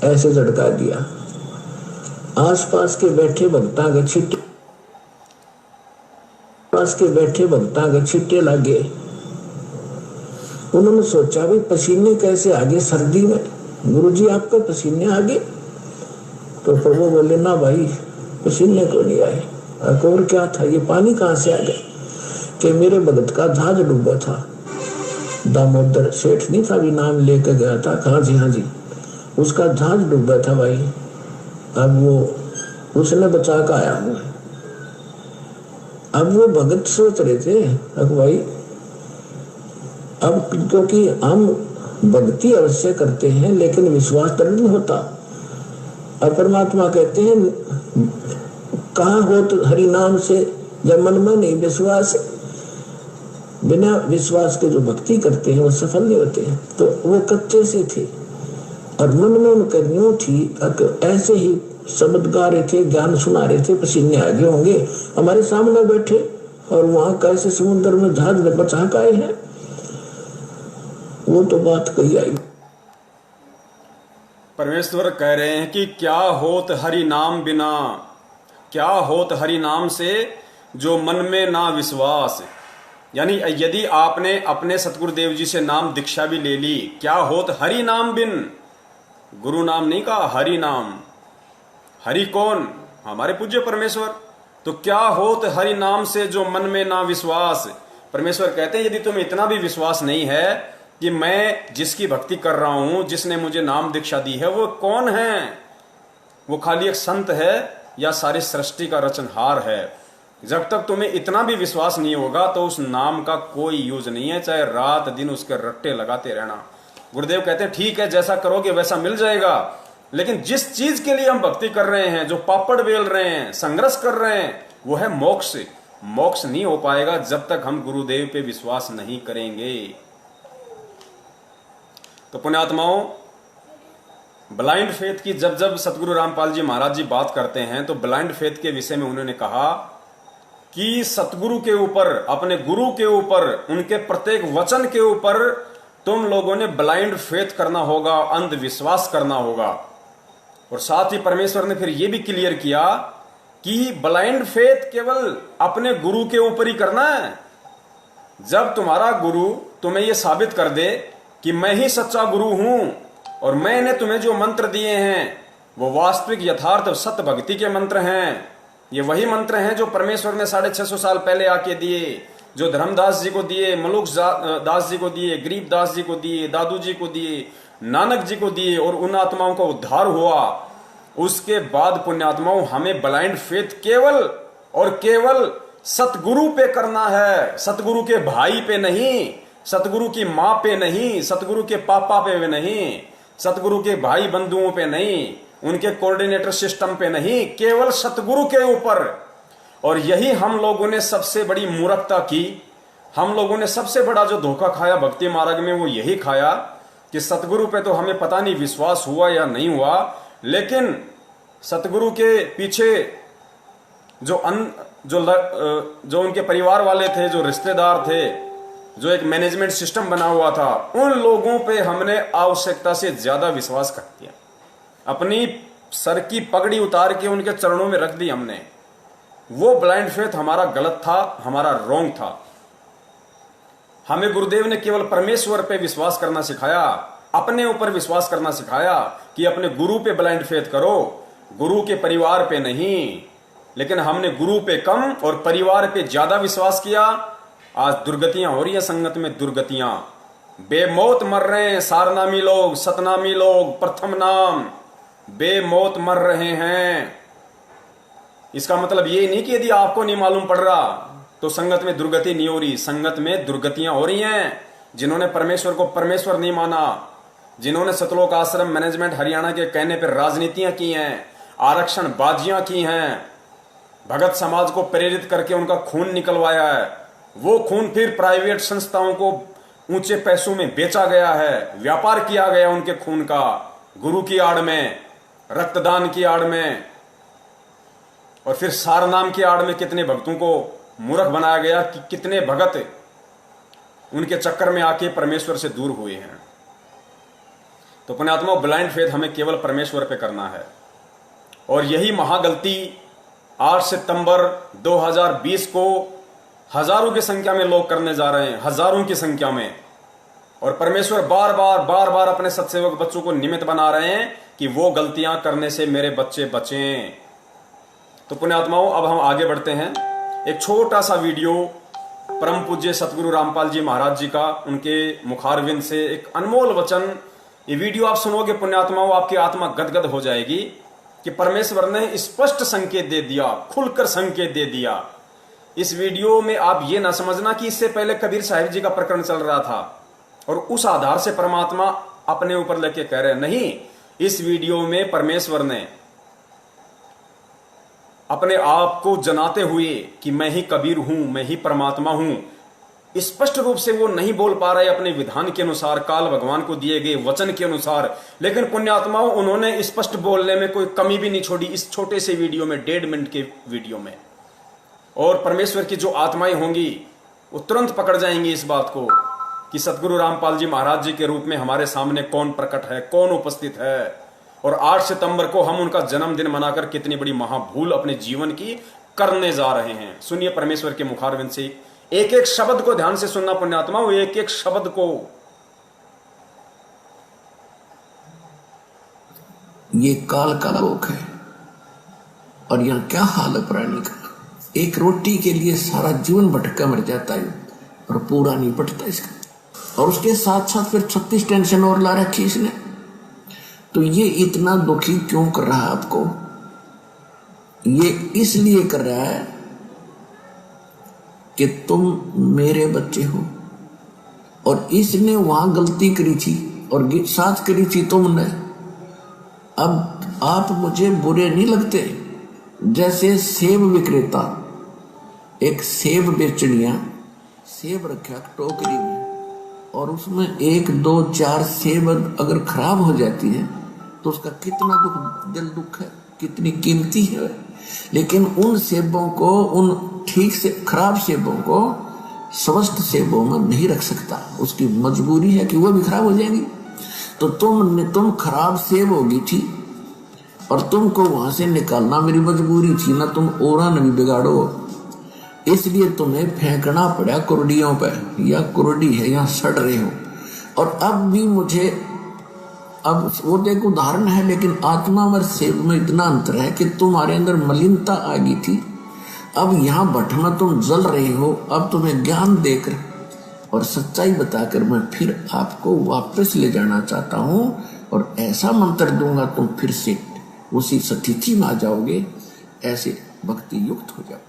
ऐसे झटका दिया। आसपास के बैठे भक्तां के छिट्टे लगे। उन्होंने सोचा भाई पसीने कैसे आगे सर्दी में, गुरुजी आपके पसीने आगे? तो प्रभु बोले ना भाई पसीने को नहीं आए। और क्या था, ये पानी कहाँ से आ गया? कि मेरे भगत का जहाज डूबा था, दामोदर सेठ नहीं था, भी नाम लेकर गया था। कहा जी, हाँ जी, उसका जहाज डूबा था भाई, अब वो उसने बचा कर आया हूँ। अब वो भगत सोच रहे थे अब भाई, अब क्योंकि हम भक्ति अवश्य करते हैं लेकिन विश्वास दृढ़ नहीं होता। और परमात्मा कहते हैं कहाँ हो तो हरि नाम से, जब मन में नहीं विश्वास, बिना विश्वास के जो भक्ति करते हैं वो सफल नहीं होते हैं। तो वो कच्चे से थे और मन में उनका न्यू थी, ऐसे ही शब्द गा रहे थे, ज्ञान सुना रहे थे, पसीने आगे होंगे। हमारे सामने बैठे और वहां कैसे समुद्र में जहाज बचा के आए हैं, वो तो बात कही आई। परमेश्वर कह रहे हैं कि क्या होत हरि नाम बिना, क्या होत हरि नाम से जो मन में ना विश्वास। यानी यदि आपने अपने सतगुरुदेव जी से नाम दीक्षा भी ले ली, क्या होत हरि नाम बिन, गुरु नाम नहीं कहा, हरि नाम। हरि कौन? हमारे पूज्य परमेश्वर। तो क्या होत हरि नाम से जो मन में ना विश्वास। परमेश्वर कहते हैं यदि तुम्हें इतना भी विश्वास नहीं है कि मैं जिसकी भक्ति कर रहा हूं, जिसने मुझे नाम दीक्षा दी है, वो कौन है, वो खाली एक संत है या सारी सृष्टि का रचनहार है, जब तक तुम्हें इतना भी विश्वास नहीं होगा तो उस नाम का कोई यूज नहीं है, चाहे रात दिन उसके रट्टे लगाते रहना। गुरुदेव कहते हैं ठीक है, जैसा करोगे वैसा मिल जाएगा, लेकिन जिस चीज के लिए हम भक्ति कर रहे हैं, जो पापड़ बेल रहे हैं, संघर्ष कर रहे हैं, वो है मोक्ष। मोक्ष नहीं हो पाएगा जब तक हम गुरुदेव पे विश्वास नहीं करेंगे। तो पुण्यात्माओं, ब्लाइंड फेथ की जब जब सतगुरु रामपाल जी महाराज जी बात करते हैं तो ब्लाइंड फेथ के विषय में उन्होंने कहा कि सतगुरु के ऊपर, अपने गुरु के ऊपर, उनके प्रत्येक वचन के ऊपर तुम लोगों ने ब्लाइंड फेथ करना होगा, अंधविश्वास करना होगा। और साथ ही परमेश्वर ने फिर यह भी क्लियर किया कि ब्लाइंड फेथ केवल अपने गुरु के ऊपर ही करना है। जब तुम्हारा गुरु तुम्हें यह साबित कर दे कि मैं ही सच्चा गुरु हूं और मैंने तुम्हें जो मंत्र दिए हैं वो वास्तविक यथार्थ सत्य भक्ति के मंत्र हैं, ये वही मंत्र हैं जो परमेश्वर ने 650 साल पहले आके दिए, जो धर्मदास जी को दिए, मलुक दास जी को दिए, गरीबदास जी को दिए, दादू जी को दिए, नानक जी को दिए, और उन आत्माओं का उद्धार हुआ। उसके बाद पुण्यात्माओं, हमें ब्लाइंड फेथ केवल और केवल सतगुरु पे करना है, सतगुरु के भाई पे नहीं, सतगुरु की मां पे नहीं, सतगुरु के पापा पे नहीं, सतगुरु के भाई बंधुओं पे नहीं, उनके कोऑर्डिनेटर सिस्टम पे नहीं, केवल सतगुरु के ऊपर। और यही हम लोगों ने सबसे बड़ी मूर्खता की, हम लोगों ने सबसे बड़ा जो धोखा खाया भक्ति मार्ग में वो यही खाया कि सतगुरु पे तो हमें पता नहीं विश्वास हुआ या नहीं हुआ, लेकिन सतगुरु के पीछे जो उनके परिवार वाले थे, जो रिश्तेदार थे, जो एक मैनेजमेंट सिस्टम बना हुआ था, उन लोगों पे हमने आवश्यकता से ज्यादा विश्वास कर दिया। अपनी सर की पगड़ी उतार के उनके चरणों में रख दी हमने। वो ब्लाइंड फेथ हमारा गलत था, हमारा रॉन्ग था। हमें गुरुदेव ने केवल परमेश्वर पे विश्वास करना सिखाया, अपने ऊपर विश्वास करना सिखाया कि अपने गुरु पे ब्लाइंड फेथ करो, गुरु के परिवार पे नहीं। लेकिन हमने गुरु पे कम और परिवार पे ज्यादा विश्वास किया। आज दुर्गतियां हो रही है, संगत में दुर्गतियां, बेमौत मर रहे हैं सारनामी लोग, सतनामी लोग, प्रथम नाम बेमौत मर रहे हैं। इसका मतलब ये नहीं कि यदि आपको नहीं मालूम पड़ रहा तो संगत में दुर्गति नहीं हो रही। संगत में दुर्गतियां हो रही हैं। जिन्होंने परमेश्वर को परमेश्वर नहीं माना, जिन्होंने सतलोक आश्रम मैनेजमेंट हरियाणा के कहने पर राजनीतियां की हैं, आरक्षण बाजियां की हैं, भगत समाज को प्रेरित करके उनका खून निकलवाया है, वो खून फिर प्राइवेट संस्थाओं को ऊंचे पैसों में बेचा गया है, व्यापार किया गया उनके खून का, गुरु की आड़ में, रक्तदान की आड़ में, और फिर सारनाम की आड़ में कितने भक्तों को मूर्ख बनाया गया कि कितने भगत उनके चक्कर में आके परमेश्वर से दूर हुए हैं। तो पुण्यात्मा, ब्लाइंड फेथ हमें केवल परमेश्वर पे करना है। और यही महागलती 8 सितंबर 2020 को हजारों की संख्या में लोग करने जा रहे हैं, हजारों की संख्या में। और परमेश्वर बार बार अपने सत्सेवक बच्चों को निमित्त बना रहे हैं कि वो गलतियां करने से मेरे बच्चे बचें। तो पुण्यात्माओं, अब हम आगे बढ़ते हैं। एक छोटा सा वीडियो परम पूज्य सतगुरु रामपाल जी महाराज जी का, उनके मुखारविंद से एक अनमोल वचन। ये वीडियो आप सुनोगे पुण्यात्माओं, आपकी आत्मा गदगद हो जाएगी कि परमेश्वर ने स्पष्ट संकेत दे दिया, खुलकर संकेत दे दिया। इस वीडियो में आप ये ना समझना कि इससे पहले कबीर साहिब जी का प्रकरण चल रहा था और उस आधार से परमात्मा अपने ऊपर लेके कह रहे हैं। नहीं, इस वीडियो में परमेश्वर ने अपने आप को जनाते हुए कि मैं ही कबीर हूं, मैं ही परमात्मा हूं, स्पष्ट रूप से वो नहीं बोल पा रहे अपने विधान के अनुसार, काल भगवान को दिए गए वचन के अनुसार, लेकिन पुण्यात्माओं उन्होंने स्पष्ट बोलने में कोई कमी भी नहीं छोड़ी इस छोटे से वीडियो में, 1.5 मिनट के वीडियो में। और परमेश्वर की जो आत्माएं होंगी वो तुरंत पकड़ जाएंगी इस बात को कि सतगुरु रामपाल जी महाराज जी के रूप में हमारे सामने कौन प्रकट है, कौन उपस्थित है। और 8 सितंबर को हम उनका जन्मदिन मनाकर कितनी बड़ी महाभूल अपने जीवन की करने जा रहे हैं। सुनिए परमेश्वर के मुखारविंद से, एक एक शब्द को ध्यान से सुनना पुण्यात्माओं, एक एक शब्द को। ये काल का लोक है। और यहाँ क्या हाल है प्राणी का, एक रोटी के लिए सारा जीवन भटका मर जाता है और पूरा नहीं पटता इसका। और उसके साथ साथ फिर 36 टेंशन और ला रखी इसने। तो ये इतना दुखी क्यों कर रहा है आपको? ये इसलिए कर रहा है कि तुम मेरे बच्चे हो। और इसने वहां गलती करी थी और साथ करी थी तुमने। अब आप मुझे बुरे नहीं लगते? जैसे सेब विक्रेता एक सेब बेचनिया सेब रखा टोकरी में और उसमें 1 2 4 सेब अगर खराब हो जाती है तो उसका कितना दिल दुख है, कितनी कीमती है। लेकिन उन सेबों को, उन ठीक से खराब सेबों को स्वस्थ सेबों में नहीं रख सकता, उसकी मजबूरी है कि वो भी खराब हो जाएंगी। तो तुम खराब सेब होगी थी और तुमको वहां से निकालना मेरी मजबूरी थी ना, तुम ओरा न भी बिगाड़ो। इसलिए तुम्हें फेंकना पड़ा कुर्डियों पे, या कुर्डी है या सड़ रहे हो। और अब भी मुझे, अब वो एक उदाहरण है, लेकिन आत्मा और सेब में इतना अंतर है कि तुम्हारे अंदर मलिनता आ गई थी, अब यहाँ भट्ट में तुम जल रहे हो। अब तुम्हें ज्ञान देकर और सच्चाई बताकर मैं फिर आपको वापस ले जाना चाहता हूँ और ऐसा मंत्र दूंगा तुम फिर से उसी स्थिति में आ जाओगे, ऐसे भक्ति युक्त हो जाओगे।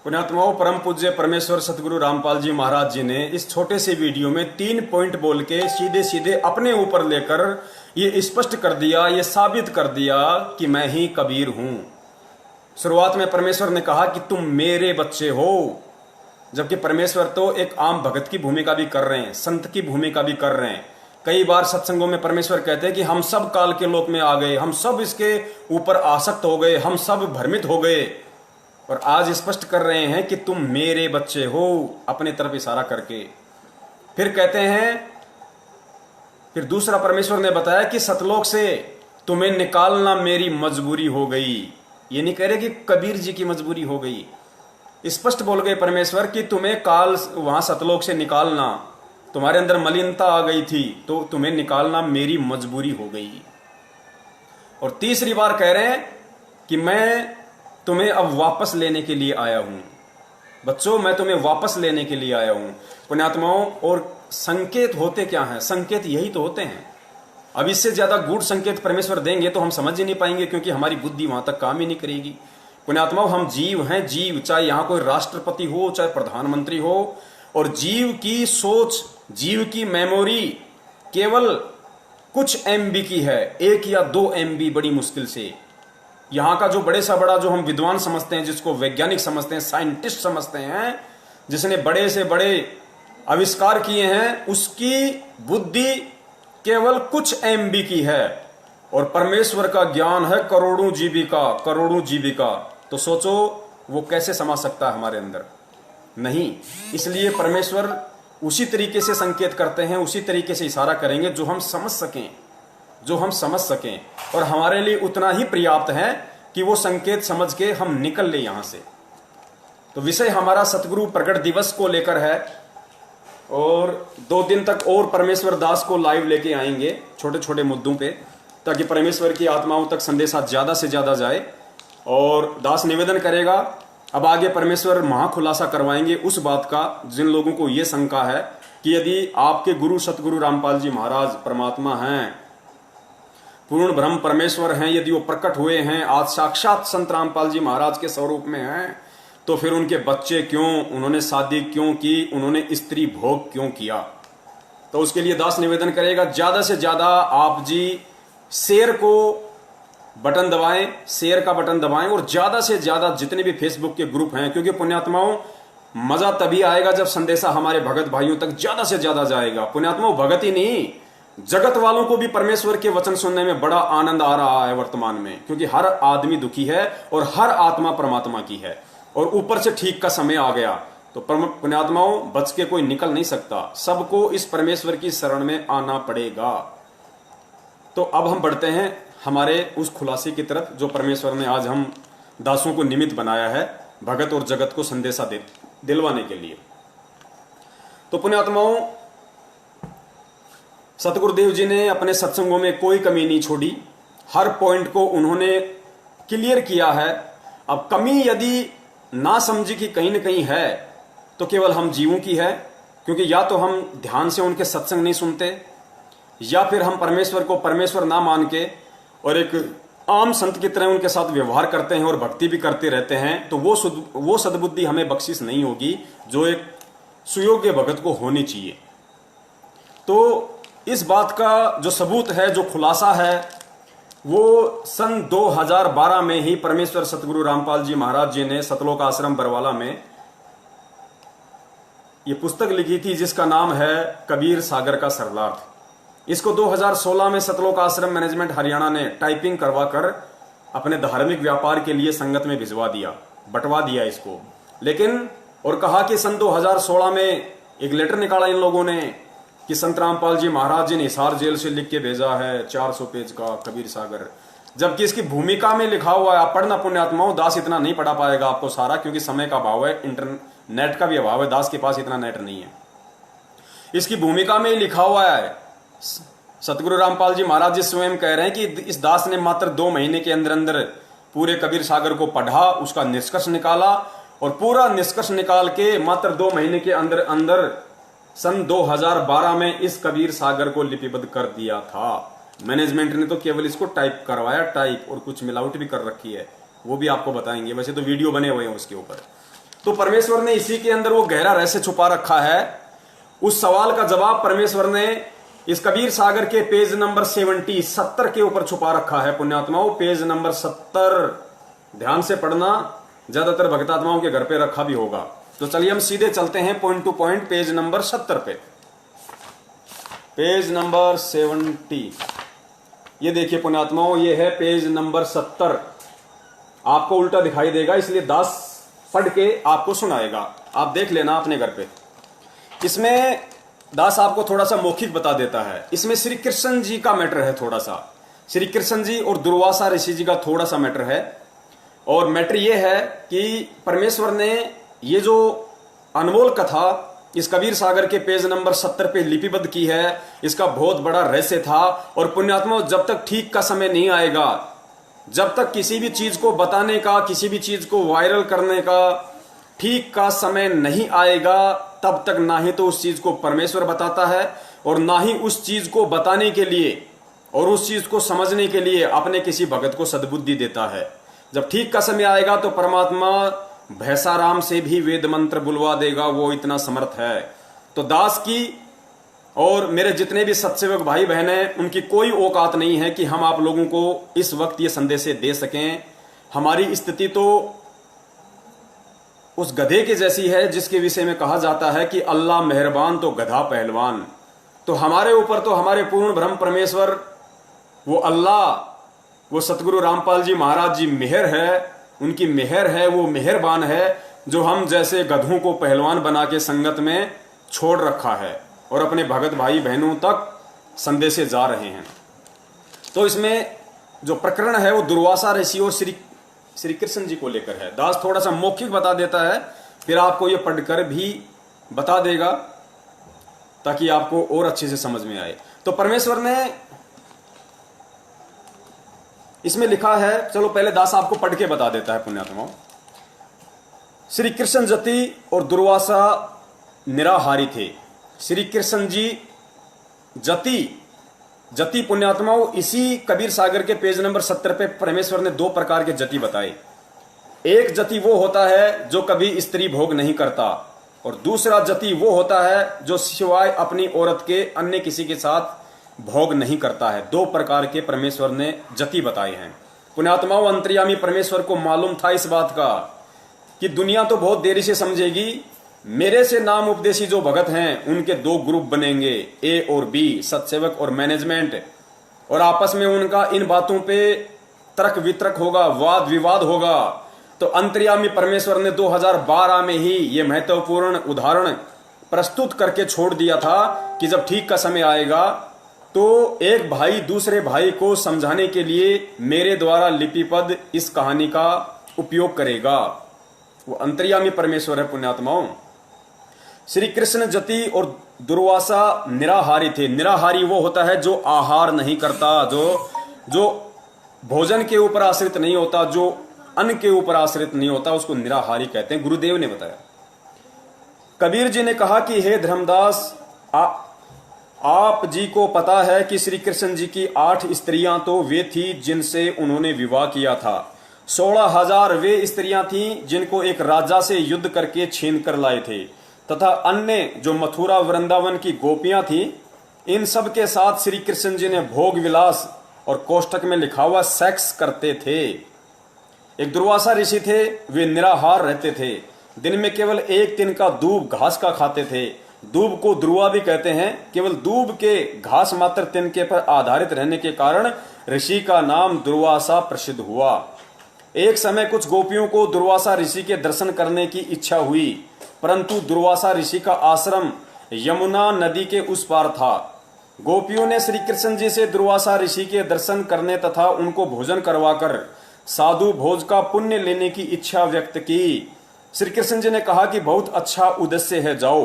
पुण्यात्माओं, परम पूज्य परमेश्वर सतगुरु रामपाल जी महाराज जी ने इस छोटे से वीडियो में 3 पॉइंट बोल के सीधे सीधे अपने ऊपर लेकर ये स्पष्ट कर दिया, ये साबित कर दिया कि मैं ही कबीर हूं। शुरुआत में परमेश्वर ने कहा कि तुम मेरे बच्चे हो, जबकि परमेश्वर तो एक आम भगत की भूमिका भी कर रहे हैं, संत की भूमिका भी कर रहे हैं। कई बार सत्संगों में परमेश्वर कहते हैं कि हम सब काल के लोक में आ गए, हम सब इसके ऊपर आसक्त हो गए, हम सब भ्रमित हो गए। और आज स्पष्ट कर रहे हैं कि तुम मेरे बच्चे हो, अपने तरफ इशारा करके। फिर कहते हैं, फिर दूसरा परमेश्वर ने बताया कि सतलोक से तुम्हें निकालना मेरी मजबूरी हो गई। ये नहीं कह रहे कि कबीर जी की मजबूरी हो गई, स्पष्ट बोल गए परमेश्वर कि तुम्हें काल वहां सतलोक से निकालना, तुम्हारे अंदर मलिनता आ गई थी तो तुम्हें निकालना मेरी मजबूरी हो गई। और तीसरी बार कह रहे हैं कि मैं तुम्हें अब वापस लेने के लिए आया हूं। बच्चों, मैं तुम्हें वापस लेने के लिए आया हूं। पुण्यात्माओं, और संकेत होते क्या हैं? संकेत यही तो होते हैं। अब इससे ज्यादा गूढ़ संकेत परमेश्वर देंगे तो हम समझ ही नहीं पाएंगे, क्योंकि हमारी बुद्धि वहां तक काम ही नहीं करेगी। पुण्यात्माओं, हम जीव हैं, जीव, चाहे यहां कोई राष्ट्रपति हो, चाहे प्रधानमंत्री हो, और जीव की सोच, जीव की मेमोरी केवल कुछ MB की है, 1 या 2 MB बड़ी मुश्किल से। यहां का जो बड़े सा बड़ा, जो हम विद्वान समझते हैं, जिसको वैज्ञानिक समझते हैं, साइंटिस्ट समझते हैं, जिसने बड़े से बड़े आविष्कार किए हैं, उसकी बुद्धि केवल कुछ MB की है। और परमेश्वर का ज्ञान है करोड़ों जीविका, करोड़ों जीविका। तो सोचो वो कैसे समा सकता है हमारे अंदर? नहीं। इसलिए परमेश्वर उसी तरीके से संकेत करते हैं, उसी तरीके से इशारा करेंगे जो हम समझ सकें, जो हम समझ सकें। और हमारे लिए उतना ही पर्याप्त है कि वो संकेत समझ के हम निकल ले यहां से। तो विषय हमारा सतगुरु प्रकट दिवस को लेकर है, और 2 दिन तक और परमेश्वर दास को लाइव लेके आएंगे छोटे छोटे मुद्दों पे, ताकि परमेश्वर की आत्माओं तक संदेशा ज्यादा से ज्यादा जाए। और दास निवेदन करेगा, अब आगे परमेश्वर महाखुलासा करवाएंगे उस बात का जिन लोगों को यह शंका है कि यदि आपके गुरु सतगुरु रामपाल जी महाराज परमात्मा हैं, पूर्ण ब्रह्म परमेश्वर हैं, यदि वो प्रकट हुए हैं, आज साक्षात संत रामपाल जी महाराज के स्वरूप में हैं, तो फिर उनके बच्चे क्यों, उन्होंने शादी क्यों की, उन्होंने स्त्री भोग क्यों किया? तो उसके लिए दास निवेदन करेगा, ज्यादा से ज्यादा आप जी शेयर को बटन दबाएं, शेयर का बटन दबाएं, और ज्यादा से ज्यादा जितने भी फेसबुक के ग्रुप हैं, क्योंकि पुण्यात्माओं मजा तभी आएगा जब संदेशा हमारे भगत भाइयों तक ज्यादा से ज्यादा जाएगा। पुण्यात्माओं, भगत ही नहीं, जगत वालों को भी परमेश्वर के वचन सुनने में बड़ा आनंद आ रहा है वर्तमान में, क्योंकि हर आदमी दुखी है और हर आत्मा परमात्मा की है, और ऊपर से ठीक का समय आ गया। तो पुण्यात्माओं, बच के कोई निकल नहीं सकता, सबको इस परमेश्वर की शरण में आना पड़ेगा। तो अब हम बढ़ते हैं हमारे उस खुलासे की तरफ जो परमेश्वर ने आज हम दासों को निमित्त बनाया है भगत और जगत को संदेशा दिलवाने के लिए। तो पुण्यात्माओं, सतगुरुदेव जी ने अपने सत्संगों में कोई कमी नहीं छोड़ी, हर पॉइंट को उन्होंने क्लियर किया है। अब कमी यदि ना समझी कि कहीं ना कहीं है तो केवल हम जीवों की है, क्योंकि या तो हम ध्यान से उनके सत्संग नहीं सुनते, या फिर हम परमेश्वर को परमेश्वर ना मान के और एक आम संत की तरह उनके साथ व्यवहार करते हैं और भक्ति भी करते रहते हैं, तो वो सद्बुद्धि हमें बख्शिश नहीं होगी जो एक सुयोग्य भगत को होनी चाहिए। तो इस बात का जो सबूत है, जो खुलासा है, वो सन 2012 में ही परमेश्वर सतगुरु रामपाल जी महाराज जी ने सतलोक आश्रम बरवाला में ये पुस्तक लिखी थी, जिसका नाम है कबीर सागर का सरलार्थ। इसको 2016 में सतलोक आश्रम मैनेजमेंट हरियाणा ने टाइपिंग करवा कर अपने धार्मिक व्यापार के लिए संगत में भिजवा दिया, बंटवा दिया इसको। लेकिन और कहा कि सन 2016 में एक लेटर निकाला इन लोगों ने कि संत रामपाल जी महाराज जी ने हिसार जेल से लिख के भेजा है 400 पेज का कबीर सागर, जबकि इसकी भूमिका में लिखा हुआ है, आप पढ़ना पुण्यात्माओं, दास इतना नहीं पढ़ा पाएगा आपको सारा, क्योंकि समय का अभाव है, इंटरनेट का भी अभाव है, दास के पास इतना नेट नहीं है। इसकी भूमिका में लिखा हुआ है, सतगुरु रामपाल जी महाराज जी स्वयं कह रहे हैं कि इस दास ने मात्र 2 महीने के अंदर अंदर पूरे कबीर सागर को पढ़ा, उसका निष्कर्ष निकाला, और पूरा निष्कर्ष निकाल के मात्र 2 महीने के अंदर अंदर सन 2012 में इस कबीर सागर को लिपिबद्ध कर दिया था। मैनेजमेंट ने तो केवल इसको टाइप करवाया, टाइप, और कुछ मिलावट भी कर रखी है, वो भी आपको बताएंगे, वैसे तो वीडियो बने हुए हैं उसके ऊपर। तो परमेश्वर ने इसी के अंदर वो गहरा रहस्य छुपा रखा है। उस सवाल का जवाब परमेश्वर ने इस कबीर सागर के पेज नंबर 70 के ऊपर छुपा रखा है पुण्यात्माओं। पेज नंबर 70 ध्यान से पढ़ना, ज्यादातर भक्तात्माओं के घर पे रखा भी होगा। तो चलिए हम सीधे चलते हैं point two point, page number 70 पे। पेज नंबर 70, ये देखिए पुण्यात्माओं, ये है पेज नंबर 70। आपको उल्टा दिखाई देगा, इसलिए दास पढ़ के आपको सुनाएगा, आप देख लेना अपने घर पे। इसमें दास आपको थोड़ा सा मौखिक बता देता है। इसमें श्री कृष्ण जी का मैटर है, थोड़ा सा श्री कृष्ण जी और दुर्वासा ऋषि जी का थोड़ा सा मैटर है। और मैटर ये है कि परमेश्वर ने ये जो अनमोल कथा इस कबीर सागर के पेज नंबर 70 पे लिपिबद्ध की है, इसका बहुत बड़ा रहस्य था। और पुण्यात्मा, जब तक ठीक का समय नहीं आएगा, जब तक किसी भी चीज को बताने का, किसी भी चीज को वायरल करने का ठीक का समय नहीं आएगा, तब तक ना ही तो उस चीज को परमेश्वर बताता है और ना ही उस चीज को बताने के लिए और उस चीज को समझने के लिए अपने किसी भगत को सद्बुद्धि देता है। जब ठीक का समय आएगा तो परमात्मा भैसाराम से भी वेद मंत्र बुलवा देगा, वो इतना समर्थ है। तो दास की और मेरे जितने भी सत्सेवक भाई बहन हैं, उनकी कोई औकात नहीं है कि हम आप लोगों को इस वक्त ये संदेश दे सकें। हमारी स्थिति तो उस गधे के जैसी है जिसके विषय में कहा जाता है कि अल्लाह मेहरबान तो गधा पहलवान। तो हमारे ऊपर तो हमारे पूर्ण ब्रह्म परमेश्वर, वो अल्लाह, वो सतगुरु रामपाल जी महाराज जी मेहर है, उनकी मेहर है, वो मेहरबान है, जो हम जैसे गधों को पहलवान बना के संगत में छोड़ रखा है और अपने भगत भाई बहनों तक संदेशे जा रहे हैं। तो इसमें जो प्रकरण है वो दुर्वासा ऋषि और श्री कृष्ण जी को लेकर है। दास थोड़ा सा मौखिक बता देता है, फिर आपको ये पढ़कर भी बता देगा ताकि आपको और अच्छे से समझ में आए। तो परमेश्वर ने इसमें लिखा है, चलो पहले दास आपको पढ़ के बता देता है पुण्यात्माओं। श्री कृष्ण जति और दुर्वासा निराहारी थे। श्री कृष्ण जी जति पुण्यात्माओं, इसी कबीर सागर के पेज नंबर 70 पे परमेश्वर ने 2 प्रकार के जति बताए। एक जति वो होता है जो कभी स्त्री भोग नहीं करता, और दूसरा जति वो होता है जो सिवाय अपनी औरत के अन्य किसी के साथ भोग नहीं करता है। 2 प्रकार के परमेश्वर ने जति बताए हैं पुण्यात्माओं। अंतर्यामी परमेश्वर को मालूम था इस बात का कि दुनिया तो बहुत देरी से समझेगी, मेरे से नाम उपदेशी जो भगत हैं उनके 2 ग्रुप बनेंगे, ए और बी, सत्सेवक और मैनेजमेंट, और आपस में उनका इन बातों पे तर्क वितर्क होगा, वाद विवाद होगा। तो अंतर्यामी परमेश्वर ने 2012 में ही ये महत्वपूर्ण उदाहरण प्रस्तुत करके छोड़ दिया था कि जब ठीक का समय आएगा तो एक भाई दूसरे भाई को समझाने के लिए मेरे द्वारा लिपिबद्ध इस कहानी का उपयोग करेगा। वो अंतर्यामी परमेश्वर है पुण्यात्माओं। श्री कृष्ण जति और दुर्वासा निराहारी थे। निराहारी वो होता है जो आहार नहीं करता, जो भोजन के ऊपर आश्रित नहीं होता, जो अन्न के ऊपर आश्रित नहीं होता, उसको निराहारी कहते हैं। गुरुदेव ने बताया। कबीर जी ने कहा कि हे धर्मदास, आप जी को पता है कि श्री कृष्ण जी की 8 स्त्रियां तो वे थी जिनसे उन्होंने विवाह किया था। 16,000 वे स्त्रियां थीं जिनको एक राजा से युद्ध करके छीन कर लाए थे, तथा अन्य जो मथुरा वृंदावन की गोपियां थीं, इन सब के साथ श्री कृष्ण जी ने भोग विलास और कोष्टक में लिखा हुआ सेक्स करते थे। एक दुर्वासा ऋषि थे, वे निराहार रहते थे। दिन में केवल 1 दिन का दूब घास का खाते थे। दूब को ध्रुवा भी कहते हैं। केवल दूब के घास मात्र तिनके पर आधारित रहने के कारण ऋषि का नाम दुर्वासा प्रसिद्ध हुआ। एक समय कुछ गोपियों को दुर्वासा ऋषि के दर्शन करने की इच्छा हुई, परंतु दुर्वासा ऋषि का आश्रम यमुना नदी के उस पार था। गोपियों ने श्री कृष्ण जी से दुर्वासा ऋषि के दर्शन करने तथा उनको भोजन करवाकर साधु भोज का पुण्य लेने की इच्छा व्यक्त की। श्री कृष्ण जी ने कहा कि बहुत अच्छा उद्देश्य है, जाओ।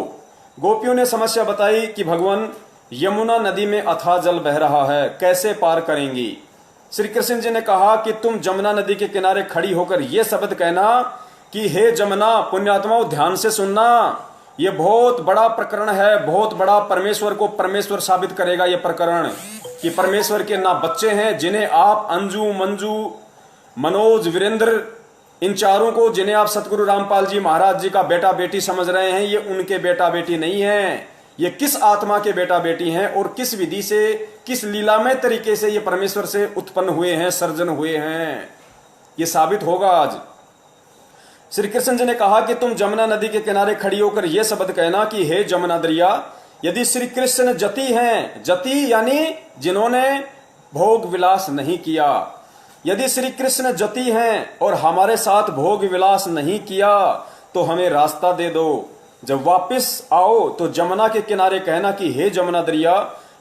गोपियों ने समस्या बताई कि भगवान, यमुना नदी में अथाह जल बह रहा है, कैसे पार करेंगी। श्री कृष्ण जी ने कहा कि तुम जमुना नदी के किनारे खड़ी होकर यह शब्द कहना कि हे जमुना, पुण्यात्माओं ध्यान से सुनना, ये बहुत बड़ा प्रकरण है, बहुत बड़ा, परमेश्वर को परमेश्वर साबित करेगा ये प्रकरण, कि परमेश्वर के ना बच्चे हैं जिन्हें आप अंजू, मंजू, मनोज, वीरेंद्र, इन चारों को जिन्हें आप सतगुरु रामपाल जी महाराज जी का बेटा बेटी समझ रहे हैं, ये उनके बेटा बेटी नहीं है। ये किस आत्मा के बेटा बेटी हैं और किस विधि से, किस लीलामय तरीके से ये परमेश्वर से उत्पन्न हुए हैं, सर्जन हुए हैं, ये साबित होगा आज। श्री कृष्ण जी ने कहा कि तुम जमुना नदी के किनारे खड़ी होकर यह शब्द कहना कि हे जमुना दरिया, यदि श्री कृष्ण जति हैं, जति यानी जिन्होंने भोग विलास नहीं किया, यदि श्री कृष्ण जति हैं और हमारे साथ भोग विलास नहीं किया तो हमें रास्ता दे दो। जब वापस आओ तो जमुना के किनारे कहना कि हे जमुना दरिया,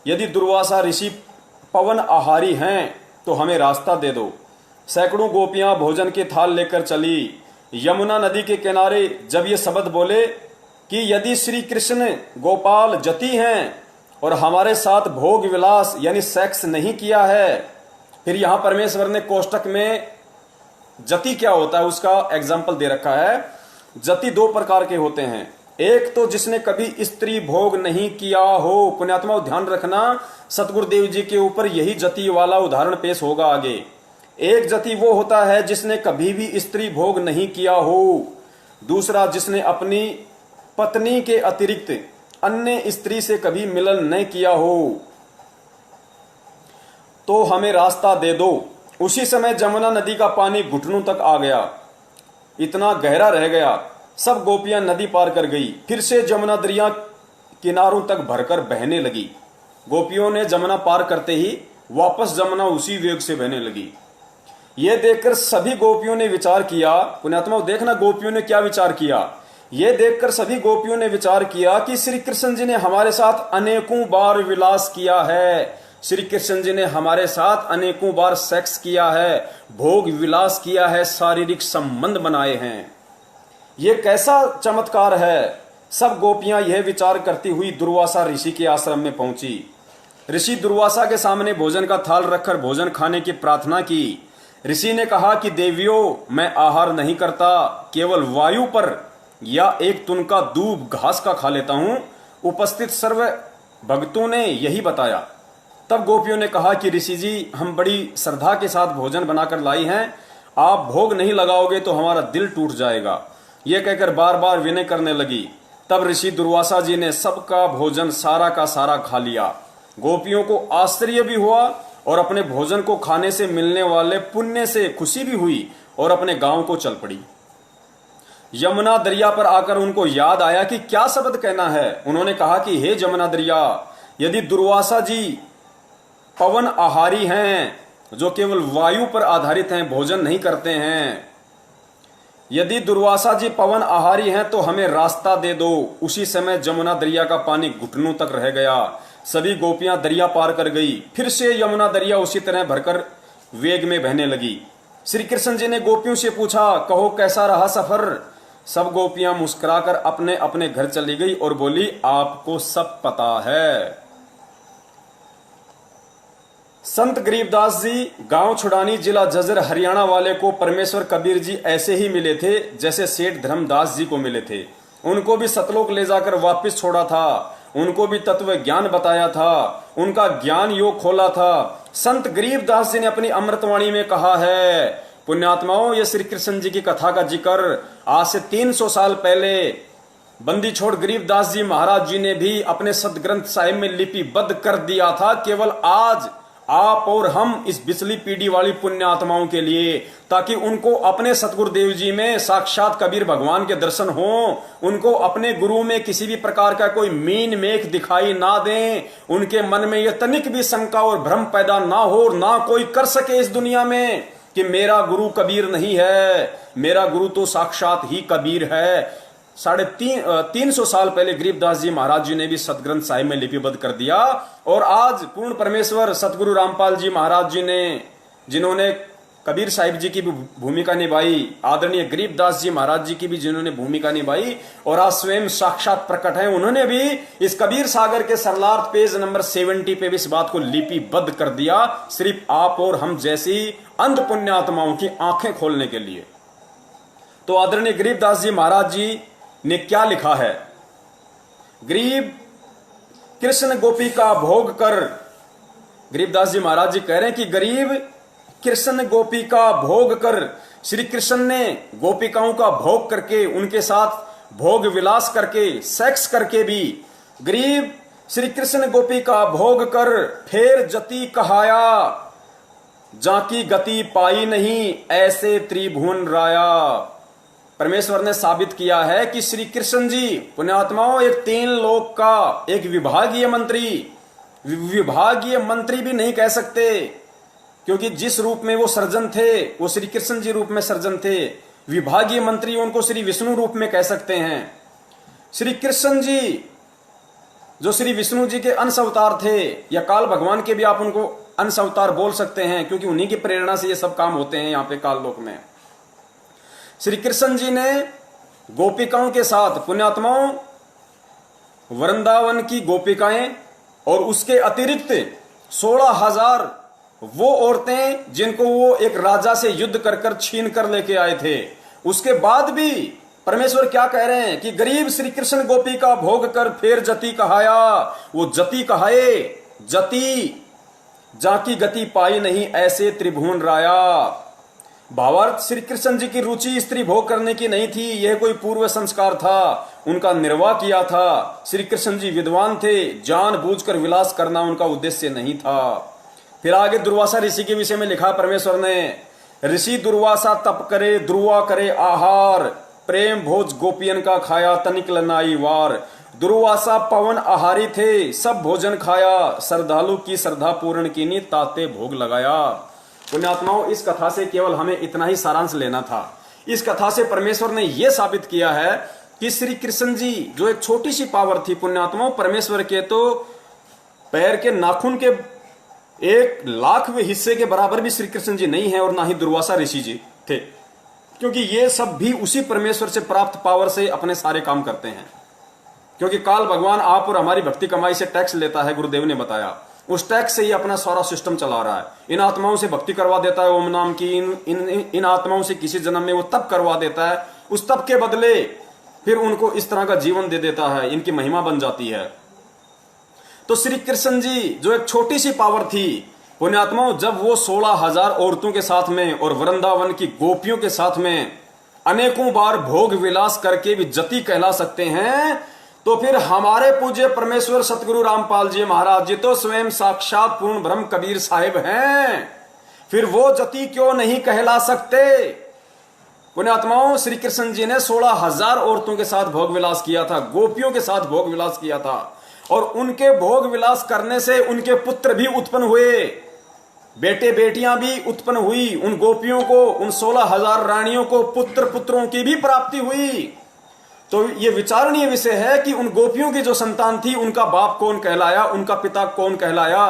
यदि दुर्वासा ऋषि पवन आहारी हैं तो हमें रास्ता दे दो। सैकड़ों गोपियां भोजन के थाल लेकर चली। यमुना नदी के किनारे जब ये शब्द बोले कि यदि श्री कृष्ण गोपाल जति हैं और हमारे साथ भोग विलास यानी सेक्स नहीं किया है, फिर यहां परमेश्वर ने कोष्टक में जति क्या होता है उसका एग्जाम्पल दे रखा है। जति 2 प्रकार के होते हैं। एक तो जिसने कभी स्त्री भोग नहीं किया हो, पुण्यात्मा ध्यान रखना, सतगुरुदेव जी के ऊपर यही जति वाला उदाहरण पेश होगा आगे। एक जति वो होता है जिसने कभी भी स्त्री भोग नहीं किया हो। दूसरा जिसने अपनी पत्नी के अतिरिक्त अन्य स्त्री से कभी मिलन नहीं किया हो। तो हमें रास्ता दे दो। उसी समय जमुना नदी का पानी घुटनों तक आ गया, इतना गहरा रह गया। सब गोपियां नदी पार कर गई। फिर से जमुना दरिया किनारों तक भरकर बहने लगी। गोपियों ने जमुना पार करते ही वापस जमुना उसी वेग से बहने लगी। यह देखकर सभी गोपियों ने विचार किया, पुण्यात्मा देखना गोपियों ने क्या विचार किया। यह देखकर सभी गोपियों ने विचार किया कि श्री कृष्ण जी ने हमारे साथ अनेकों बार विलास किया है, श्री कृष्ण जी ने हमारे साथ अनेकों बार सेक्स किया है, भोग विलास किया है, शारीरिक संबंध बनाए हैं। यह कैसा चमत्कार है। सब गोपियां यह विचार करती हुई दुर्वासा ऋषि के आश्रम में पहुंची। ऋषि दुर्वासा के सामने भोजन का थाल रखकर भोजन खाने की प्रार्थना की। ऋषि ने कहा कि देवियों, मैं आहार नहीं करता, केवल वायु पर या एक तुनका दूब घास का खा लेता हूं। उपस्थित सर्व भक्तों ने यही बताया। तब गोपियों ने कहा कि ऋषि जी, हम बड़ी श्रद्धा के साथ भोजन बनाकर लाई हैं, आप भोग नहीं लगाओगे तो हमारा दिल टूट जाएगा। यह कहकर बार बार विनय करने लगी। तब ऋषि दुर्वासा जी ने सबका भोजन सारा का सारा खा लिया। गोपियों को आश्चर्य भी हुआ और अपने भोजन को खाने से मिलने वाले पुण्य से खुशी भी हुई और अपने गांव को चल पड़ी। यमुना दरिया पर आकर उनको याद आया कि क्या शब्द कहना है। उन्होंने कहा कि हे जमुना दरिया, यदि दुर्वासा जी पवन आहारी हैं, जो केवल वायु पर आधारित हैं, भोजन नहीं करते हैं, यदि दुर्वासा जी पवन आहारी हैं तो हमें रास्ता दे दो। उसी समय जमुना दरिया का पानी घुटनों तक रह गया। सभी गोपियां दरिया पार कर गई। फिर से यमुना दरिया उसी तरह भरकर वेग में बहने लगी। श्री कृष्ण जी ने गोपियों से पूछा, कहो कैसा रहा सफर। सब गोपियां मुस्कुराकर अपने अपने घर चली गई और बोली, आपको सब पता है। संत गरीबदास जी गांव छुड़ानी जिला जजर हरियाणा वाले को परमेश्वर कबीर जी ऐसे ही मिले थे जैसे सेठ धर्मदास जी को मिले थे। उनको भी सतलोक ले जाकर वापस छोड़ा था, उनको भी तत्व ज्ञान बताया था, उनका ज्ञान योग खोला था। संत गरीबदास जी ने अपनी अमृतवाणी में कहा है, पुण्यात्माओं, ये श्री कृष्ण जी की कथा का जिक्र आज से 300 साल पहले बंदी छोड़ गरीबदास जी महाराज जी ने भी अपने सदग्रंथ साहिब में लिपिबद्ध कर दिया था। केवल आज आप और हम इस बिचली पीढ़ी वाली पुण्यात्माओं के लिए, ताकि उनको अपने सतगुरुदेव जी में साक्षात कबीर भगवान के दर्शन हो, उनको अपने गुरु में किसी भी प्रकार का कोई मीन मेख दिखाई ना दें, उनके मन में यह तनिक भी शंका और भ्रम पैदा ना हो, ना कोई कर सके इस दुनिया में कि मेरा गुरु कबीर नहीं है, मेरा गुरु तो साक्षात ही कबीर है। 350 साल पहले गरीबदास जी महाराज जी ने भी सतग्रंथ साहिब में लिपिबद्ध कर दिया। और आज पूर्ण परमेश्वर सतगुरु रामपाल जी महाराज जी ने, जिन्होंने कबीर साहिब जी की भी भूमिका निभाई, आदरणीय गरीबदास जी महाराज जी की भी जिन्होंने भूमिका निभाई, और आज स्वयं साक्षात प्रकट हैं, उन्होंने भी इस कबीर सागर के सरलार्थ पेज नंबर 70 पे भी इस बात को लिपिबद्ध कर दिया, सिर्फ आप और हम जैसी अंध पुण्यात्माओं की आंखें खोलने के लिए। तो आदरणीय गरीबदास जी महाराज जी ने क्या लिखा है? गरीब कृष्ण गोपी का भोग कर, गरीबदास जी महाराज जी कह रहे हैं कि गरीब कृष्ण गोपी का भोग कर, श्री कृष्ण ने गोपिकाओं का भोग करके, उनके साथ भोग विलास करके, सेक्स करके भी, गरीब श्री कृष्ण गोपी का भोग कर फेर जति कहाया, जाकी गति पाई नहीं ऐसे त्रिभुवन राया। परमेश्वर ने साबित किया है कि श्री कृष्ण जी पुण्यात्माओं एक 3 लोक का एक विभागीय मंत्री भी नहीं कह सकते, क्योंकि जिस रूप में वो सर्जन थे वो श्री कृष्ण जी रूप में सर्जन थे। विभागीय मंत्री उनको श्री विष्णु रूप में कह सकते हैं। श्री कृष्ण जी जो श्री विष्णु जी के अंश अवतार थे, या काल भगवान के भी आप उनको अंश अवतार बोल सकते हैं, क्योंकि उन्हीं की प्रेरणा से ये सब काम होते हैं यहाँ पे काल लोक में। श्री कृष्ण जी ने गोपिकाओं के साथ, पुण्यात्माओं, वृंदावन की गोपिकाएं और उसके अतिरिक्त 16,000 वो औरतें जिनको वो एक राजा से युद्ध कर छीन कर लेके आए थे, उसके बाद भी परमेश्वर क्या कह रहे हैं कि गरीब श्री कृष्ण गोपी का भोग कर फेर जति कहाया। वो जति कहाए, जति जाकी गति पाई नहीं ऐसे त्रिभुवन राया। भावार्थ, श्री कृष्ण जी की रुचि स्त्री भोग करने की नहीं थी, यह कोई पूर्व संस्कार था, उनका निर्वाह किया था। श्री कृष्ण जी विद्वान थे, जानबूझकर विलास करना उनका उद्देश्य नहीं था। फिर आगे दुर्वासा ऋषि के विषय में लिखा परमेश्वर ने, ऋषि दुर्वासा तप करे, दुर्वा करे आहार, प्रेम भोज गोपियन का खाया, तनिक लनाई वार। दुर्वासा पवन आहारी थे, सब भोजन खाया, श्रद्धालु की श्रद्धा पूर्ण कीनी, ताते भोग लगाया। पुण्यात्माओं, इस कथा से केवल हमें इतना ही सारांश लेना था। इस कथा से परमेश्वर ने यह साबित किया है कि श्री कृष्ण जी जो एक छोटी सी पावर थी, पुण्यात्माओं, परमेश्वर के तो पैर के नाखून के 1,00,000वें हिस्से के बराबर भी श्री कृष्ण जी नहीं है, और ना ही दुर्वासा ऋषि जी थे, क्योंकि ये सब भी उसी परमेश्वर से प्राप्त पावर से अपने सारे काम करते हैं। क्योंकि काल भगवान आप और हमारी भक्ति कमाई से टैक्स लेता है, गुरुदेव ने बताया, उस टैक्स से ही अपना सारा सिस्टम चला रहा है। इन आत्माओं से भक्ति करवा देता है ओम नाम की, इन आत्माओं से किसी जन्म में वो तप करवा देता है, उस तप के बदले फिर उनको इस तरह का जीवन दे देता है, इनकी महिमा बन जाती है। तो श्री कृष्ण जी जो एक छोटी सी पावर थी, पुण्यात्माओं, जब वो 16,000 औरतों के साथ में और वृंदावन की गोपियों के साथ में अनेकों बार भोग विलास करके भी जति कहला सकते हैं, तो फिर हमारे पूज्य परमेश्वर सतगुरु रामपाल जी महाराज जी तो स्वयं साक्षात पूर्ण ब्रह्म कबीर साहिब हैं, फिर वो जति क्यों नहीं कहला सकते? पुण्यात्माओं, श्री कृष्ण जी ने 16,000 औरतों के साथ भोग विलास किया था, गोपियों के साथ भोग विलास किया था, और उनके भोग विलास करने से उनके पुत्र भी उत्पन्न हुए, बेटे बेटियां भी उत्पन्न हुई। उन गोपियों को, उन 16,000 रानियों को पुत्र पुत्रों की भी प्राप्ति हुई। तो ये विचारणीय विषय है कि उन गोपियों की जो संतान थी, उनका बाप कौन कहलाया, उनका पिता कौन कहलाया,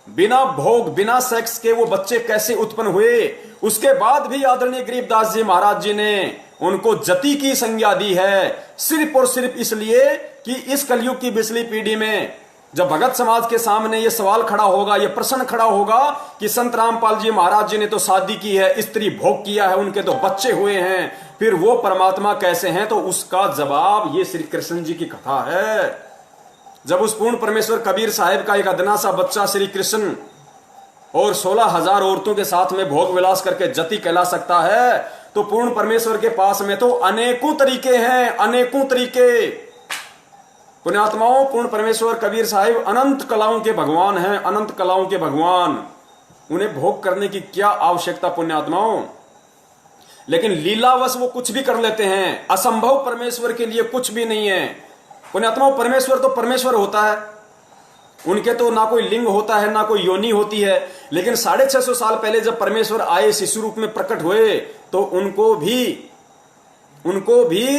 बिना भोग बिना सेक्स के वो बच्चे कैसे उत्पन्न हुए। उसके बाद भी आदरणीय गरीबदास जी महाराज जी ने उनको जति की संज्ञा दी है, सिर्फ और सिर्फ इसलिए कि इस कलयुग की बिचली पीढ़ी में जब भगत समाज के सामने ये सवाल खड़ा होगा, ये प्रश्न खड़ा होगा कि संत रामपाल जी महाराज जी ने तो शादी की है, स्त्री भोग किया है, उनके तो बच्चे हुए हैं, फिर वो परमात्मा कैसे हैं, तो उसका जवाब ये श्री कृष्ण जी की कथा है। जब उस पूर्ण परमेश्वर कबीर साहिब का एक अदना सा बच्चा श्री कृष्ण और 16,000 औरतों के साथ में भोग विलास करके जति कहला सकता है, तो पूर्ण परमेश्वर के पास में तो अनेकों तरीके हैं, अनेकों तरीके। पुण्यात्माओं, पूर्ण परमेश्वर कबीर साहिब अनंत कलाओं के भगवान हैं, अनंत कलाओं के भगवान। उन्हें भोग करने की क्या आवश्यकता पुण्यात्माओं। लेकिन लीलावश वो कुछ भी कर लेते हैं। असंभव परमेश्वर के लिए कुछ भी नहीं है पुण्यात्माओं। परमेश्वर तो परमेश्वर होता है, उनके तो ना कोई लिंग होता है ना कोई योनि होती है। लेकिन 650 साल पहले जब परमेश्वर आए, शिशु रूप में प्रकट हुए, तो उनको भी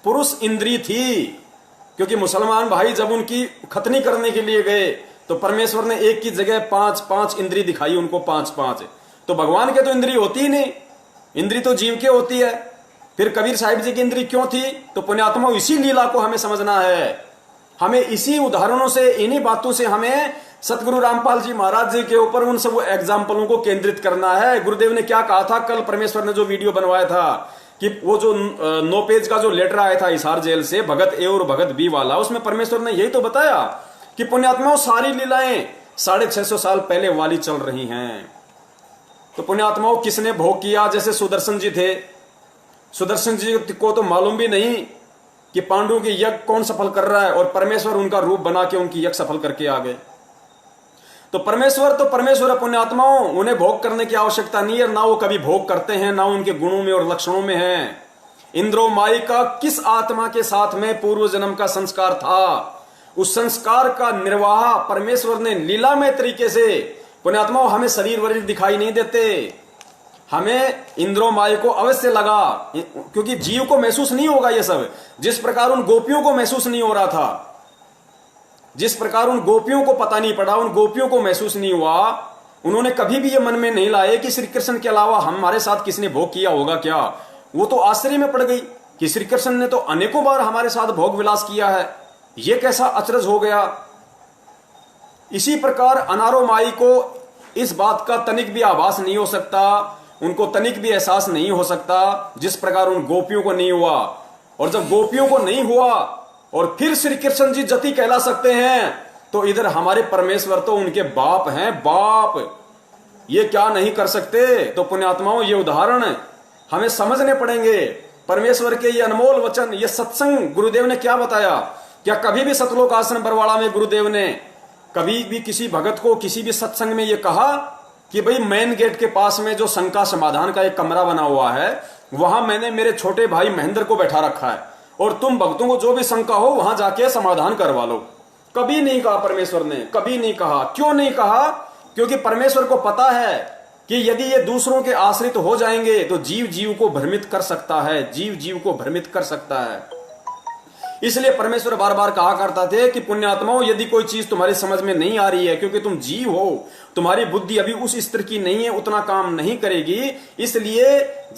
पुरुष इंद्री थी। क्योंकि मुसलमान भाई जब उनकी खतनी करने के लिए गए तो परमेश्वर ने एक की जगह 5-5 इंद्री दिखाई उनको, 5-5। तो भगवान के तो इंद्री होती ही नहीं, इंद्री तो जीव के होती है। फिर कबीर साहिब जी की इंद्री क्यों थी? तो पुण्यात्मा इसी लीला को हमें समझना है। हमें इसी उदाहरणों से, इन्हीं बातों से हमें सतगुरु रामपाल जी महाराज जी के ऊपर उन सब एग्जाम्पलों को केंद्रित करना है। गुरुदेव ने क्या कहा था? कल परमेश्वर ने जो वीडियो बनवाया था कि वो जो 9 पेज का जो लेटर आया था हिसार जेल से, भगत ए और भगत बी वाला, उसमें परमेश्वर ने यही तो बताया कि पुण्यात्माओं सारी लीलाएं 650 साल पहले वाली चल रही हैं। तो पुण्यात्माओं किसने भोग किया? जैसे सुदर्शन जी थे, सुदर्शन जी को तो मालूम भी नहीं कि पांडवों की यज्ञ कौन सफल कर रहा है, और परमेश्वर उनका रूप बना के उनकी यज्ञ सफल करके आ गए। तो परमेश्वर है पुण्यात्माओं, उन्हें भोग करने की आवश्यकता नहीं है, ना वो कभी भोग करते हैं, ना उनके गुणों में और लक्षणों में है। इंद्रो माई का किस आत्मा के साथ में पूर्व जन्म का संस्कार था, उस संस्कार का निर्वाह परमेश्वर ने लीलामय तरीके से। पुण्यात्माओं हमें शरीर वरीर दिखाई नहीं देते, हमें इंद्रो माई को अवश्य लगा, क्योंकि जीव को महसूस नहीं होगा ये सब। जिस प्रकार उन गोपियों को महसूस नहीं हो रहा था, जिस प्रकार उन गोपियों को पता नहीं पड़ा, उन गोपियों को महसूस नहीं हुआ, उन्होंने कभी भी ये मन में नहीं लाए कि श्री कृष्ण के अलावा हमारे साथ किसने भोग किया होगा क्या। वो तो आश्चर्य में पड़ गई कि श्री कृष्ण ने तो अनेकों बार हमारे साथ भोग विलास किया है, ये कैसा अचरज हो गया। इसी प्रकार अनारो माई को इस बात का तनिक भी आभास नहीं हो सकता, उनको तनिक भी एहसास नहीं हो सकता, जिस प्रकार उन गोपियों को नहीं हुआ। और जब गोपियों को नहीं हुआ और फिर श्री कृष्ण जी जति कहला सकते हैं, तो इधर हमारे परमेश्वर तो उनके बाप हैं, बाप, ये क्या नहीं कर सकते। तो पुण्यात्माओं ये उदाहरण हमें समझने पड़ेंगे। परमेश्वर के ये अनमोल वचन, ये सत्संग गुरुदेव ने क्या बताया। क्या कभी भी सतलोक आश्रम बरवाड़ा में गुरुदेव ने कभी भी किसी भगत को किसी भी सत्संग में ये कहा कि भाई मेन गेट के पास में जो शंका समाधान का एक कमरा बना हुआ है, वहां मैंने मेरे छोटे भाई महेंद्र को बैठा रखा है और तुम भक्तों को जो भी शंका हो वहां जाके समाधान करवा लो? कभी नहीं कहा परमेश्वर ने, कभी नहीं कहा। क्यों नहीं कहा? क्योंकि परमेश्वर को पता है कि यदि ये दूसरों के आश्रित हो जाएंगे तो जीव जीव को भ्रमित कर सकता है, जीव जीव को भ्रमित कर सकता है। इसलिए परमेश्वर बार बार कहा करता थे कि पुण्यात्माओं यदि कोई चीज तुम्हारी समझ में नहीं आ रही है, क्योंकि तुम जीव हो, तुम्हारी बुद्धि अभी उस स्तर की नहीं है, उतना काम नहीं करेगी। इसलिए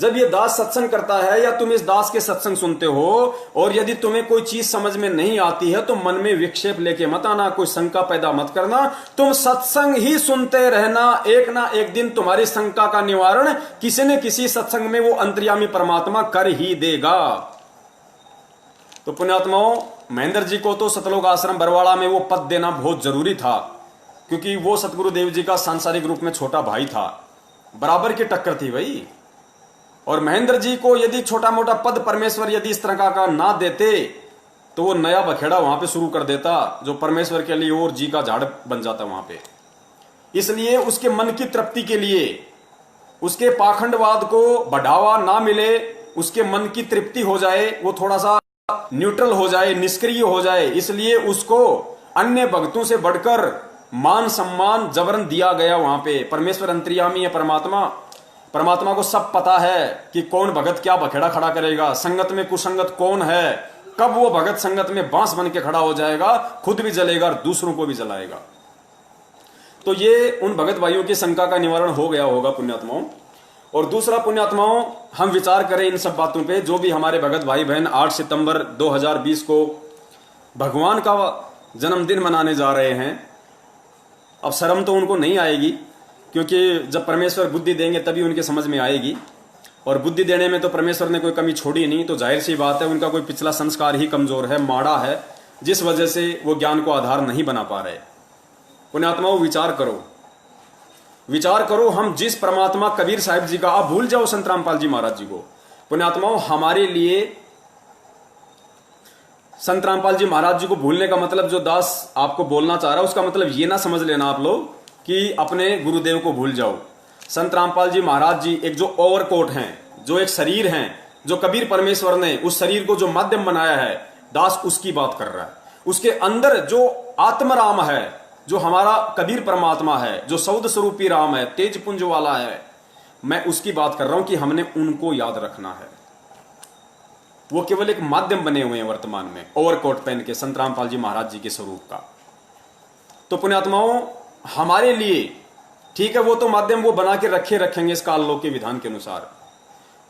जब ये दास सत्संग करता है या तुम इस दास के सत्संग सुनते हो और यदि तुम्हें कोई चीज समझ में नहीं आती है तो मन में विक्षेप लेके मत आना, कोई शंका पैदा मत करना, तुम सत्संग ही सुनते रहना। एक ना एक दिन तुम्हारी शंका का निवारण किसी न किसी सत्संग में वो अंतर्यामी परमात्मा कर ही देगा। तो पुण्यात्माओं महेंद्र जी को तो सतलोक आश्रम बरवाड़ा में वो पद देना बहुत जरूरी था, क्योंकि वो सतगुरुदेव जी का सांसारिक रूप में छोटा भाई था, बराबर की टक्कर थी भाई। और महेंद्र जी को यदि छोटा मोटा पद परमेश्वर यदि इस तरह का ना देते तो वो नया बखेड़ा वहां पे शुरू कर देता, जो परमेश्वर के लिए और जी का झाड़ बन जाता वहां पे। इसलिए उसके मन की तृप्ति के लिए, उसके पाखंडवाद को बढ़ावा ना मिले, उसके मन की तृप्ति हो जाए, वो थोड़ा सा न्यूट्रल हो जाए, निष्क्रिय हो जाए, इसलिए उसको अन्य भक्तों से बढ़कर मान सम्मान जबरन दिया गया वहां पे। परमेश्वर अंतर्यामी है, परमात्मा को सब पता है कि कौन भगत क्या बखेड़ा खड़ा करेगा, संगत में कुसंगत कौन है, कब वो भगत संगत में बांस बन के खड़ा हो जाएगा, खुद भी जलेगा और दूसरों को भी जलाएगा। तो ये उन भगत भाइयों की शंका का निवारण हो गया होगा पुण्यात्माओं। और दूसरा पुण्यात्माओं, हम विचार करें इन सब बातों पे। जो भी हमारे भगत भाई बहन 8 सितंबर 2020 को भगवान का जन्मदिन मनाने जा रहे हैं। अब शर्म तो उनको नहीं आएगी, क्योंकि जब परमेश्वर बुद्धि देंगे तभी उनके समझ में आएगी, और बुद्धि देने में तो परमेश्वर ने कोई कमी छोड़ी नहीं। तो जाहिर सी बात है उनका कोई पिछला संस्कार ही कमजोर है, माड़ा है, जिस वजह से वो ज्ञान को आधार नहीं बना पा रहे। पुण्यात्माओं, विचार करो, विचार करो। हम जिस परमात्मा कबीर साहिब जी का, आप भूल जाओ संत रामपाल जी महाराज जी को। पुण्यात्माओं, हमारे लिए संत रामपाल जी महाराज जी को भूलने का मतलब जो दास आपको बोलना चाह रहा है, उसका मतलब ये ना समझ लेना आप लोग कि अपने गुरुदेव को भूल जाओ। संत रामपाल जी महाराज जी एक जो ओवरकोट हैं, जो एक शरीर हैं, जो कबीर परमेश्वर ने उस शरीर को जो माध्यम बनाया है, दास उसकी बात कर रहा है। उसके अंदर जो आत्मराम है, जो हमारा कबीर परमात्मा है, जो सौद स्वरूपी राम है, तेज पुंज वाला है, मैं उसकी बात कर रहा हूं कि हमने उनको याद रखना है। वो केवल एक माध्यम बने हुए हैं वर्तमान में, ओवरकोट पहन के संत रामपाल जी महाराज जी के स्वरूप का। तो पुण्यात्माओं, हमारे लिए ठीक है, वो तो माध्यम वो बना के रखेंगे इस काल लोक के विधान के अनुसार।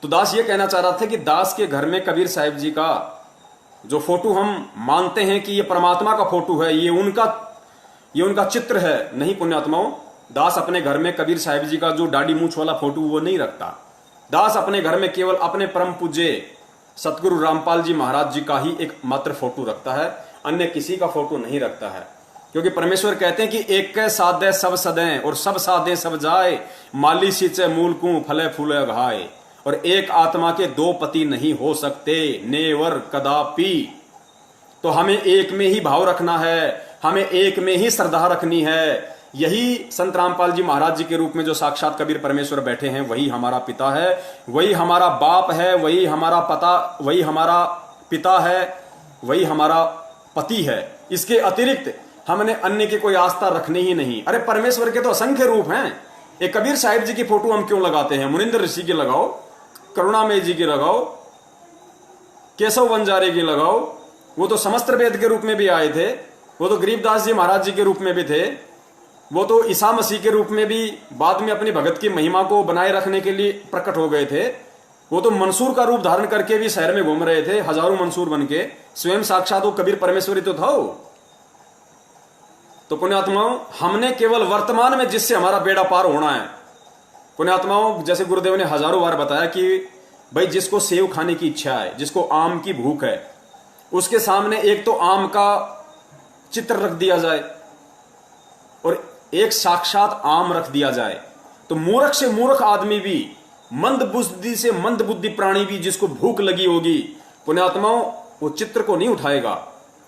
तो दास ये कहना चाह रहा था कि दास के घर में कबीर साहिब जी का जो फोटो हम मानते हैं कि ये परमात्मा का फोटो है, ये उनका चित्र है, नहीं पुण्यात्माओं। दास अपने घर में कबीर साहिब जी का जो दाढ़ी मूछ वाला फोटो वो नहीं रखता। दास अपने घर में केवल अपने परम पूज्य सतगुरु रामपाल जी महाराज जी का ही एक मात्र फोटो रखता है, अन्य किसी का फोटो नहीं रखता है। क्योंकि परमेश्वर कहते हैं कि एक कै साधे सब सदें और सब साधे सब जाए, माली सींचे मूल को फले फूले घाए। और एक आत्मा के दो पति नहीं हो सकते, नेवर कदापि। तो हमें एक में ही भाव रखना है, हमें एक में ही श्रद्धा रखनी है। यही संत रामपाल जी महाराज जी के रूप में जो साक्षात कबीर परमेश्वर बैठे हैं, वही हमारा पिता है, वही हमारा बाप है, वही हमारा पिता है, वही हमारा पति है। इसके अतिरिक्त हमने अन्य की कोई आस्था रखनी ही नहीं। अरे परमेश्वर के तो असंख्य रूप हैं। एक कबीर साहिब जी की फोटो हम क्यों लगाते हैं? मुनिंदर ऋषि की लगाओ, करुणामय जी की लगाओ, केशव बंजारे की लगाओ, वो तो समस्त वेद के रूप में भी आए थे, वो तो गरीबदास जी महाराज जी के रूप में भी थे, वो तो ईसा मसीह के रूप में भी बाद में अपनी भगत की महिमा को बनाए रखने के लिए प्रकट हो गए थे। वो तो मंसूर का रूप धारण करके भी शहर में घूम रहे थे, हजारों मंसूर बन के। स्वयं साक्षात वो कबीर परमेश्वरी तो था। तो पुण्यात्माओं, हमने केवल वर्तमान में जिससे हमारा बेड़ा पार होना है। पुण्यात्माओं, जैसे गुरुदेव ने हजारों बार बताया कि भाई जिसको सेव खाने की इच्छा है, जिसको आम की भूख है, उसके सामने एक तो आम का चित्र रख दिया जाए और एक साक्षात आम रख दिया जाए, तो मूर्ख से मूर्ख आदमी भी, मंद बुद्धि से मंद बुद्धि प्राणी भी, जिसको भूख लगी होगी, पुण्यात्माओं, वो चित्र को नहीं उठाएगा,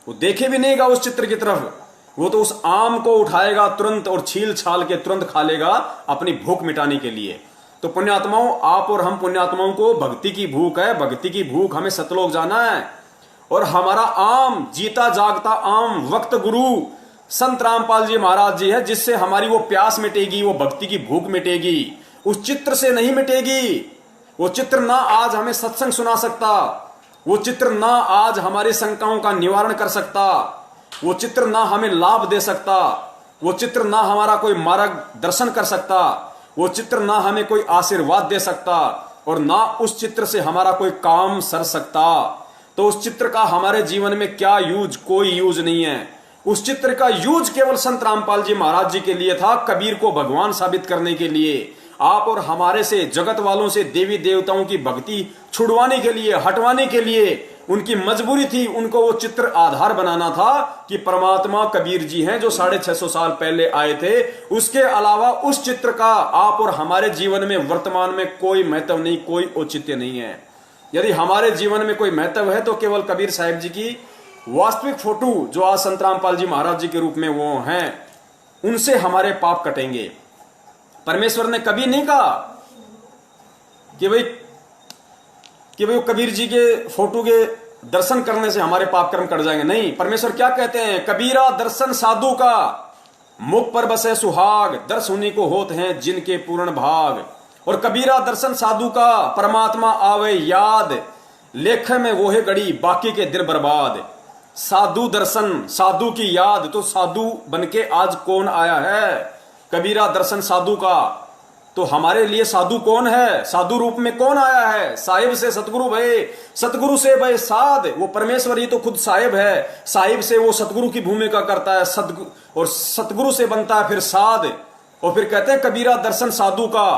वो देखे भी नहींगा उस चित्र की तरफ। वो तो उस आम को उठाएगा तुरंत और छील छाल के तुरंत खा लेगा अपनी भूख मिटाने के लिए। तो पुण्यात्माओं, आप और हम पुण्यात्माओं को भक्ति की भूख है, भक्ति की भूख, हमें सतलोक जाना है। और हमारा आम, जीता जागता आम वक्त गुरु संत रामपाल जी महाराज जी है, जिससे हमारी वो प्यास मिटेगी, वो भक्ति की भूख मिटेगी। उस चित्र से नहीं मिटेगी। वो चित्र ना आज हमें सत्संग सुना सकता, वो चित्र ना आज हमारी शंकाओं का निवारण कर सकता, वो चित्र ना हमें लाभ दे सकता, वो चित्र ना हमारा कोई मार्ग दर्शन कर सकता, वो चित्र ना हमें कोई आशीर्वाद दे सकता, और ना उस चित्र से हमारा कोई काम सर सकता। तो उस चित्र का हमारे जीवन में क्या यूज? कोई यूज नहीं है। उस चित्र का यूज केवल संत रामपाल जी महाराज जी के लिए था, कबीर को भगवान साबित करने के लिए, आप और हमारे से, जगत वालों से देवी देवताओं की भक्ति छुड़वाने के लिए, हटवाने के लिए। उनकी मजबूरी थी, उनको वो चित्र आधार बनाना था कि परमात्मा कबीर जी हैं जो 650 साल पहले आए थे। उसके अलावा उस चित्र का आप और हमारे जीवन में वर्तमान में कोई महत्व नहीं, कोई औचित्य नहीं है। यदि हमारे जीवन में कोई महत्व है तो केवल कबीर साहिब जी की वास्तविक फोटो जो आज संत रामपाल जी महाराज जी के रूप में वो हैं, उनसे हमारे पाप कटेंगे। परमेश्वर ने कभी नहीं कहा कि भाई कबीर जी के फोटो के दर्शन करने से हमारे पाप कर्म कट जाएंगे। नहीं, परमेश्वर क्या कहते हैं? कबीरा दर्शन साधु का, मुख पर बसे सुहाग, दर्श उन्हीं को होते हैं जिनके पूर्ण भाग। और कबीरा दर्शन साधु का, परमात्मा आवे याद, लेखे में वो है गड़ी, बाकी के दिन बर्बाद। साधु दर्शन, साधु की याद, तो साधु बनके आज कौन आया है? कबीरा दर्शन साधु का, तो हमारे लिए साधु कौन है? साधु रूप में कौन आया है? साहिब से सतगुरु भय, सतगुरु से भय साध। वो परमेश्वर ही तो खुद साहिब है। साहिब से वो सतगुरु की भूमिका करता है, और सतगुरु से बनता है फिर साध। और फिर कहते हैं कबीरा दर्शन साधु का,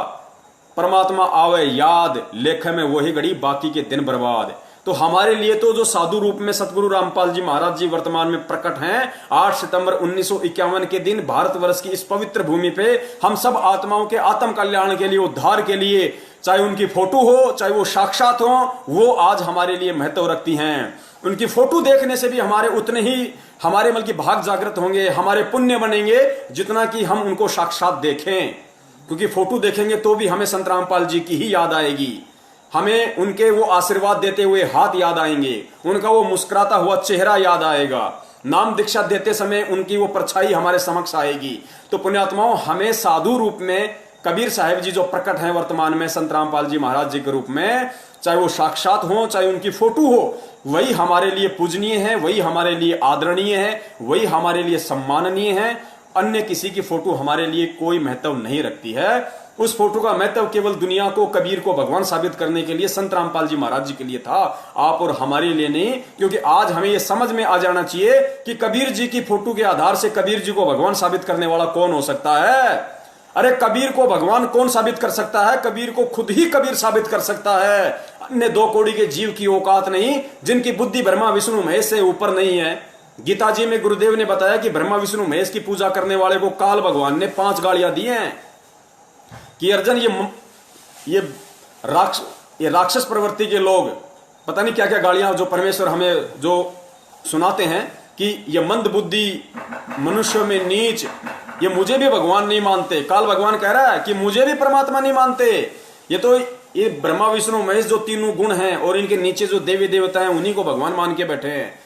परमात्मा आवे याद, लेखे में वही घड़ी बाकी के दिन बर्बाद। तो हमारे लिए तो जो साधु रूप में सतगुरु रामपाल जी महाराज जी वर्तमान में प्रकट हैं, 8 सितंबर 1951 के दिन भारतवर्ष की इस पवित्र भूमि पे हम सब आत्माओं के आत्म कल्याण के लिए, उद्धार के लिए, चाहे उनकी फोटो हो चाहे वो साक्षात हो, वो आज हमारे लिए महत्व रखती हैं। उनकी फोटो देखने से भी हमारे उतने ही हमारे मन की भाग जागृत होंगे, हमारे पुण्य बनेंगे, जितना कि हम उनको साक्षात देखें। क्योंकि फोटो देखेंगे तो भी हमें संत रामपाल जी की ही याद आएगी, हमें उनके वो आशीर्वाद देते हुए हाथ याद आएंगे, उनका वो मुस्कुराता हुआ चेहरा याद आएगा, नाम दीक्षा देते समय उनकी वो परछाई हमारे समक्ष आएगी। तो पुण्यात्माओं, हमें साधु रूप में कबीर साहिब जी जो प्रकट हैं वर्तमान में संत रामपाल जी महाराज जी के रूप में, चाहे वो साक्षात हो चाहे उनकी फोटो हो, वही हमारे लिए पूजनीय है, वही हमारे लिए आदरणीय है, वही हमारे लिए सम्माननीय है। अन्य किसी की फोटो हमारे लिए कोई महत्व नहीं रखती है। उस फोटो का महत्व केवल दुनिया को, कबीर को भगवान साबित करने के लिए संत रामपाल जी महाराज जी के लिए था, आप और हमारे लिए नहीं। क्योंकि आज हमें यह समझ में आ जाना चाहिए कि कबीर जी की फोटो के आधार से कबीर जी को भगवान साबित करने वाला कौन हो सकता है? अरे कबीर को भगवान कौन साबित कर सकता है? कबीर को खुद ही कबीर साबित कर सकता है। अन्य 2 कौड़ी के जीव की औकात नहीं, जिनकी बुद्धि ब्रह्मा विष्णु महेश से ऊपर नहीं है। गीता जी में गुरुदेव ने बताया कि ब्रह्मा विष्णु महेश की पूजा करने वाले को काल भगवान ने 5 गालियां दी हैं कि अर्जुन ये राक्षस प्रवृत्ति के लोग पता नहीं क्या क्या गालियां जो परमेश्वर हमें जो सुनाते हैं कि ये मंद बुद्धि, मनुष्य में नीच, ये मुझे भी भगवान नहीं मानते। काल भगवान कह रहा है कि मुझे भी परमात्मा नहीं मानते। ये ब्रह्मा विष्णु महेश जो तीनों गुण हैं और इनके नीचे जो देवी देवता हैं, उन्हीं को भगवान मान के बैठे हैं।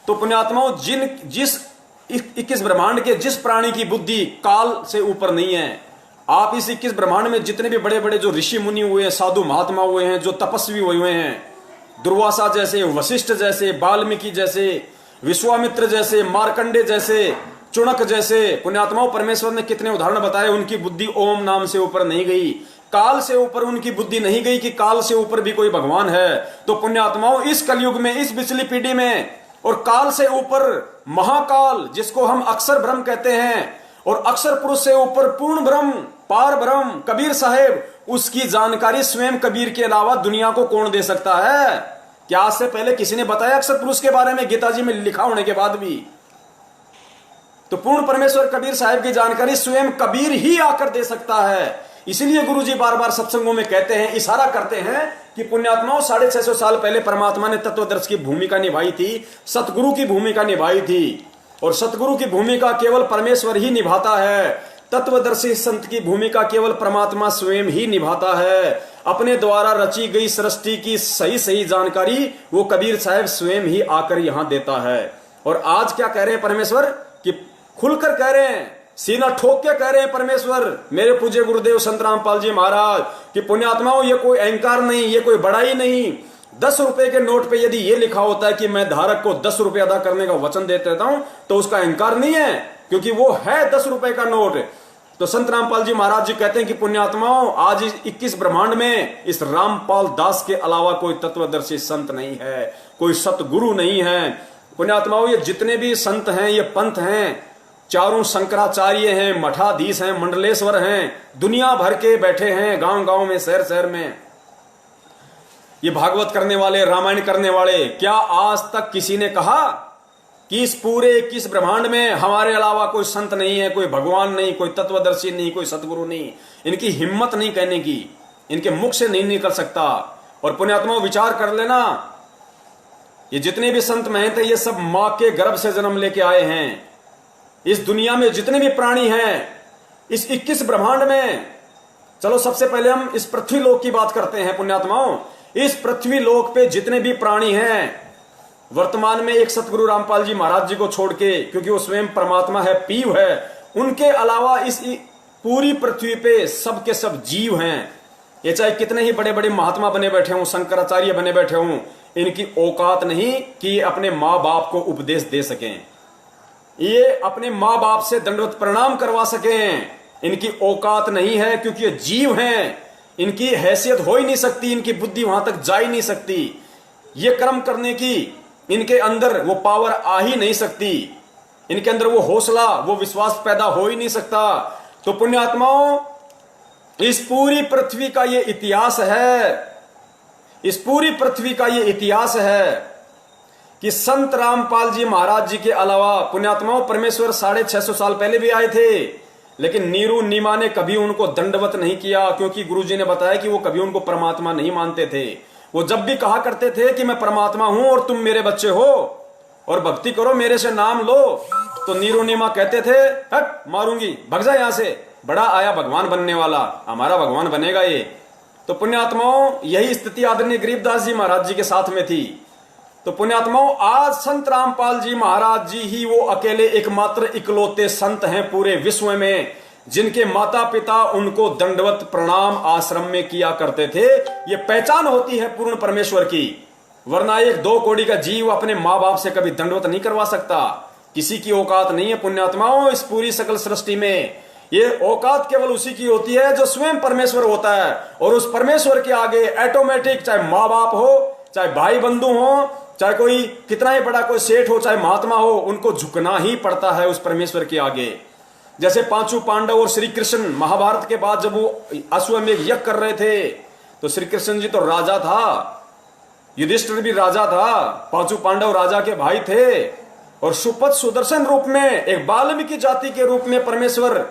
तो पुण्यात्माओं, जिस 21 ब्रह्मांड के जिस प्राणी की बुद्धि काल से ऊपर नहीं है, आप इस 21 ब्रह्मांड में जितने भी बड़े बड़े जो ऋषि मुनि हुए हैं, साधु महात्मा हुए हैं, जो तपस्वी हुए हैं, दुर्वासा जैसे, वशिष्ठ जैसे, वाल्मीकि जैसे, विश्वामित्र जैसे, मार्कंडे जैसे, चुणक जैसे पुण्यात्माओं, परमेश्वर ने कितने उदाहरण बताए। उनकी बुद्धि ओम नाम से ऊपर नहीं गई, काल से ऊपर उनकी बुद्धि नहीं गई कि काल से ऊपर भी कोई भगवान है। तो पुण्यात्माओं, इस कलयुग में, इस पिछली पीढ़ी में, और काल से ऊपर महाकाल जिसको हम अक्षर ब्रह्म कहते हैं, और अक्षर पुरुष से ऊपर पूर्ण ब्रह्म, पार ब्रह्म कबीर साहेब, उसकी जानकारी स्वयं कबीर के अलावा दुनिया को कौन दे सकता है? क्या आज से पहले किसी ने बताया अक्षर पुरुष के बारे में गीता जी में लिखा होने के बाद भी? तो पूर्ण परमेश्वर कबीर साहेब की जानकारी स्वयं कबीर ही आकर दे सकता है। इसीलिए गुरुजी बार बार सत्संगों में कहते हैं, इशारा करते हैं कि पुण्यात्माओं, 650 साल पहले परमात्मा ने तत्वदर्शी की भूमिका निभाई थी, सतगुरु की भूमिका निभाई थी, और सतगुरु की भूमिका केवल परमेश्वर ही निभाता है। तत्वदर्शी संत की भूमिका केवल परमात्मा स्वयं ही निभाता है। अपने द्वारा रची गई सृष्टि की सही सही जानकारी वो कबीर साहब स्वयं ही आकर यहां देता है। और आज क्या कह रहे हैं परमेश्वर कि खुलकर कह रहे हैं, सीना ठोक के कह रहे हैं परमेश्वर, मेरे पूज्य गुरुदेव संत रामपाल जी महाराज, कि पुण्यात्माओं, ये कोई अहंकार नहीं, ये कोई बड़ाई नहीं। 10 रुपए के नोट पे यदि ये लिखा होता है कि मैं धारक को 10 रुपए अदा करने का वचन दे देता हूं, तो उसका अहंकार नहीं है, क्योंकि वो है 10 रुपए का नोट। तो संत रामपाल जी महाराज जी कहते हैं कि पुण्यात्माओं, आज इस 21 ब्रह्मांड में इस रामपाल दास के अलावा कोई तत्वदर्शी संत नहीं है, कोई सतगुरु नहीं है। पुण्यात्माओं, ये जितने भी संत हैं, ये पंथ हैं, चारों शंकराचार्य हैं, मठाधीश हैं, मंडलेश्वर हैं, दुनिया भर के बैठे हैं, गांव गांव में, शहर शहर में, ये भागवत करने वाले, रामायण करने वाले। क्या आज तक किसी ने कहा कि इस पूरे 21 ब्रह्मांड में हमारे अलावा कोई संत नहीं है, कोई भगवान नहीं, कोई तत्वदर्शी नहीं, कोई सतगुरु नहीं? इनकी हिम्मत नहीं कहने की, इनके मुख से नहीं निकल सकता। और पुण्यात्मा विचार कर लेना, ये जितने भी संत महंत हैं, ये सब मां के गर्भ से जन्म लेके आए हैं। इस दुनिया में जितने भी प्राणी हैं, इस 21 ब्रह्मांड में, चलो सबसे पहले हम इस पृथ्वी लोक की बात करते हैं पुण्यात्माओं। इस पृथ्वी लोक पे जितने भी प्राणी हैं, वर्तमान में एक सतगुरु रामपाल जी महाराज जी को छोड़ के, क्योंकि वो स्वयं परमात्मा है, पीव है, उनके अलावा इस पूरी पृथ्वी पे सब के सब जीव हैं। ये चाहे कितने ही बड़े बड़े महात्मा बने बैठे हों, शंकराचार्य बने बैठे हों, इनकी औकात नहीं कि अपने माँ बाप को उपदेश दे सकें, ये अपने माँ बाप से दंडवत प्रणाम करवा सकें, इनकी औकात नहीं है, क्योंकि ये जीव हैं, इनकी हैसियत हो ही नहीं सकती, इनकी बुद्धि वहां तक जा ही नहीं सकती, ये कर्म करने की इनके अंदर वो पावर आ ही नहीं सकती, इनके अंदर वो हौसला, वो विश्वास पैदा हो ही नहीं सकता। तो पुण्यात्माओं, इस पूरी पृथ्वी का ये इतिहास है, इस पूरी पृथ्वी का ये इतिहास है कि संत रामपाल जी महाराज जी के अलावा पुण्यात्माओं परमेश्वर 650 साल पहले भी आए थे, लेकिन नीरू नीमा ने कभी उनको दंडवत नहीं किया, क्योंकि गुरुजी ने बताया कि वो कभी उनको परमात्मा नहीं मानते थे। वो जब भी कहा करते थे कि मैं परमात्मा हूं और तुम मेरे बच्चे हो और भक्ति करो, मेरे से नाम लो, तो नीरू नीमा कहते थे हट मारूंगी, भग जा यहां से, बड़ा आया भगवान बनने वाला, हमारा भगवान बनेगा ये। तो पुण्यात्माओं, यही स्थिति आदरणीय गरीबदास जी महाराज जी के साथ में थी। तो पुण्यात्माओं, आज संत रामपाल जी महाराज जी ही वो अकेले एकमात्र इकलौते संत हैं पूरे विश्व में जिनके माता पिता उनको दंडवत प्रणाम आश्रम में किया करते थे। ये पहचान होती है पूर्ण परमेश्वर की, वरना एक 2 कौड़ी का जीव अपने माँ बाप से कभी दंडवत नहीं करवा सकता। किसी की औकात नहीं है पुण्यात्माओं इस पूरी सकल सृष्टि में। ये औकात केवल उसी की होती है जो स्वयं परमेश्वर होता है, और उस परमेश्वर के आगे ऑटोमेटिक, चाहे माँ बाप हो, चाहे भाई बंधु हो, चाहे कोई कितना ही बड़ा कोई सेठ हो, चाहे महात्मा हो, उनको झुकना ही पड़ता है उस परमेश्वर के आगे। जैसे 5 पांडव और श्री कृष्ण महाभारत के बाद जब वो अश्वमेध यज्ञ कर रहे थे, तो श्री कृष्ण जी तो राजा था, युधिष्ठिर भी राजा था, 5 पांडव राजा के भाई थे, और सुपथ सुदर्शन रूप में एक वाल्मीकि जाति के रूप में परमेश्वर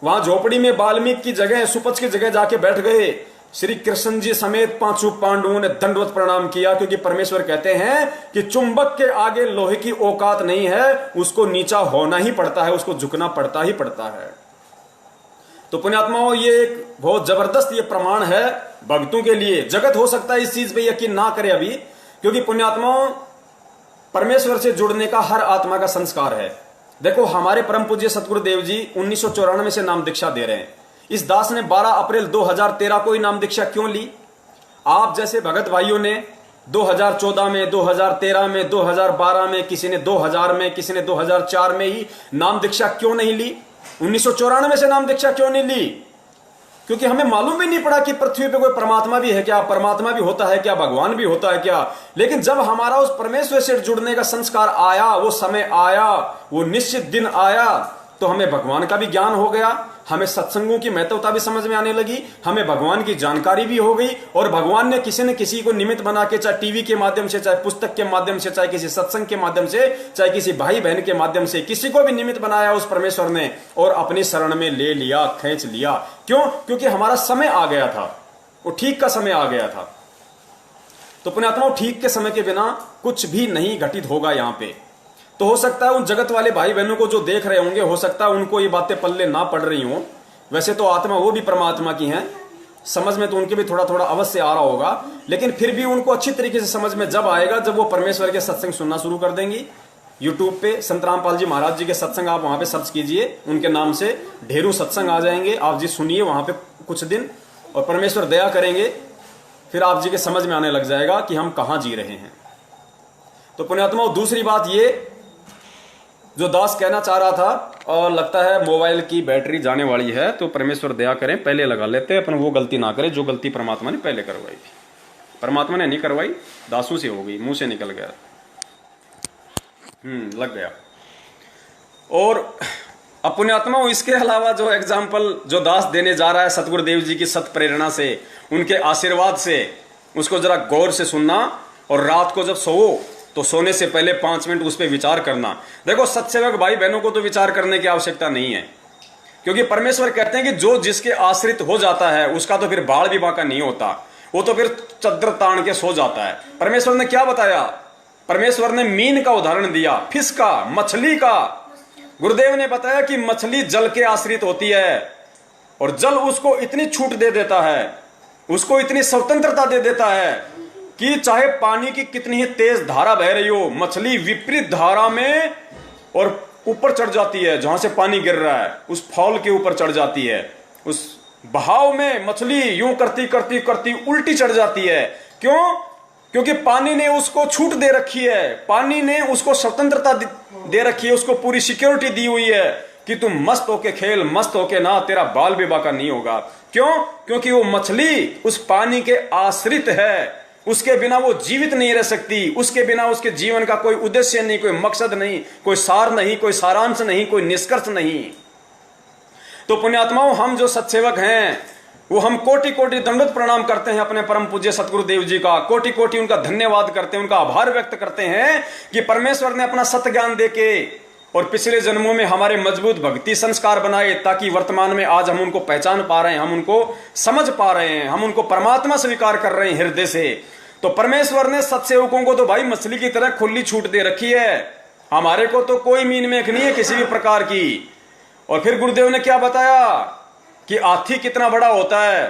वहां झोपड़ी में वाल्मीकि की जगह, सुपथ की जगह जाके बैठ गए। श्री कृष्ण जी समेत 5 पांडवों ने दंडवत प्रणाम किया, क्योंकि परमेश्वर कहते हैं कि चुंबक के आगे लोहे की औकात नहीं है, उसको नीचा होना ही पड़ता है, उसको झुकना पड़ता ही पड़ता है। तो पुण्यात्माओं, ये एक बहुत जबरदस्त ये प्रमाण है भक्तों के लिए। जगत हो सकता है इस चीज पे यकीन ना करे अभी, क्योंकि पुण्यात्माओं परमेश्वर से जुड़ने का हर आत्मा का संस्कार है। देखो, हमारे परम पूज्य सतगुरुदेव जी 1994 से नाम दीक्षा दे रहे हैं। इस दास ने 12 अप्रैल 2013 को ही नाम दीक्षा क्यों ली? आप जैसे भगत भाइयों ने 2014 में, 2013 में, 2012 में, किसी ने 2000 में, किसी ने 2004 में ही नाम दीक्षा क्यों नहीं ली? 1994 से नाम दीक्षा क्यों नहीं ली? क्योंकि हमें मालूम भी नहीं पड़ा कि पृथ्वी पे कोई परमात्मा भी है क्या, परमात्मा भी होता है क्या, भगवान भी होता है क्या। लेकिन जब हमारा उस परमेश्वर से जुड़ने का संस्कार आया, वो समय आया, वो निश्चित दिन आया, तो हमें भगवान का भी ज्ञान हो गया, हमें सत्संगों की महत्वता भी समझ में आने लगी, हमें भगवान की जानकारी भी हो गई, और भगवान ने किसी न किसी को निमित्त बना के, चाहे टीवी के माध्यम से, चाहे पुस्तक के माध्यम से, चाहे किसी सत्संग के माध्यम से, चाहे किसी भाई बहन के माध्यम से, किसी को भी निमित्त बनाया उस परमेश्वर ने और अपनी शरण में ले लिया, खींच लिया। क्यों? क्योंकि हमारा समय आ गया था, वो ठीक का समय आ गया था। तो पुण्यात्माओं, ठीक के समय के बिना कुछ भी नहीं घटित होगा यहां पे। तो हो सकता है उन जगत वाले भाई बहनों को जो देख रहे होंगे, हो सकता है उनको ये बातें पल्ले ना पड़ रही हों। वैसे तो आत्मा वो भी परमात्मा की हैं, समझ में तो उनके भी थोड़ा थोड़ा अवश्य आ रहा होगा, लेकिन फिर भी उनको अच्छी तरीके से समझ में जब आएगा जब वो परमेश्वर के सत्संग सुनना शुरू कर देंगी। यूट्यूब पे संत रामपाल जी महाराज जी के सत्संग आप वहां पे सर्च कीजिए, उनके नाम से ढेरों सत्संग आ जाएंगे। आप जी सुनिए वहां पे कुछ दिन, और परमेश्वर दया करेंगे, फिर आप जी के समझ में आने लग जाएगा कि हम कहां जी रहे हैं। तो पुण्यात्माओं, दूसरी बात ये जो दास कहना चाह रहा था, और लगता है मोबाइल की बैटरी जाने वाली है, तो परमेश्वर दया करें, पहले लगा लेते हैं, अपन वो गलती ना करें जो गलती परमात्मा ने पहले करवाई थी। परमात्मा ने नहीं करवाई, दासों से हो गई, मुंह से निकल गया, लग गया। और अब पुण्यात्माओं, इसके अलावा जो एग्जाम्पल जो दास देने जा रहा है सतगुरुदेव जी की सत प्रेरणा से, उनके आशीर्वाद से, उसको जरा गौर से सुनना, और रात को जब सोओ तो सोने से पहले 5 मिनट उस पर विचार करना। देखो, सत्सेवक भाई बहनों को तो विचार करने की आवश्यकता नहीं है, क्योंकि परमेश्वर कहते हैं कि जो जिसके आश्रित हो जाता है उसका तो फिर बाढ़ भी बाका नहीं होता, वो तो फिर चद्र तान के सो जाता है। परमेश्वर ने क्या बताया? परमेश्वर ने मीन का उदाहरण दिया, फिश का, मछली का। गुरुदेव ने बताया कि मछली जल के आश्रित होती है, और जल उसको इतनी छूट दे देता है, उसको इतनी स्वतंत्रता दे देता है कि चाहे पानी की कितनी ही तेज धारा बह रही हो, मछली विपरीत धारा में और ऊपर चढ़ जाती है, जहां से पानी गिर रहा है उस फॉल के ऊपर चढ़ जाती है। उस बहाव में मछली यूं करती करती करती उल्टी चढ़ जाती है। क्यों? क्योंकि पानी ने उसको छूट दे रखी है, पानी ने उसको स्वतंत्रता दे रखी है, उसको पूरी सिक्योरिटी दी हुई है। कि तुम मस्त होके खेल, मस्त होके ना, तेरा बाल भी बाका नहीं होगा। क्यों? क्योंकि वो मछली उस पानी के आश्रित है, उसके बिना वो जीवित नहीं रह सकती, उसके बिना उसके जीवन का कोई उद्देश्य नहीं, कोई मकसद नहीं, कोई सार नहीं, कोई सारांश नहीं, कोई निष्कर्ष नहीं। तो पुण्यात्माओं, हम जो सत्सेवक हैं वो हम कोटि कोटि दंडवत प्रणाम करते हैं अपने परम पूज्य सतगुरुदेव जी का, कोटि कोटि उनका धन्यवाद करते हैं, उनका आभार व्यक्त करते हैं कि परमेश्वर ने अपना सत्य ज्ञान देके और पिछले जन्मों में हमारे मजबूत भक्ति संस्कार बनाए, ताकि वर्तमान में आज हम उनको पहचान पा रहे हैं, हम उनको समझ पा रहे हैं, हम उनको परमात्मा स्वीकार कर रहे हैं हृदय से। तो परमेश्वर ने सत्सेवकों को तो भाई मछली की तरह खुली छूट दे रखी है, हमारे को तो कोई मीन मेख नहीं है किसी भी प्रकार की। और फिर गुरुदेव ने क्या बताया कि हाथी कितना बड़ा होता है,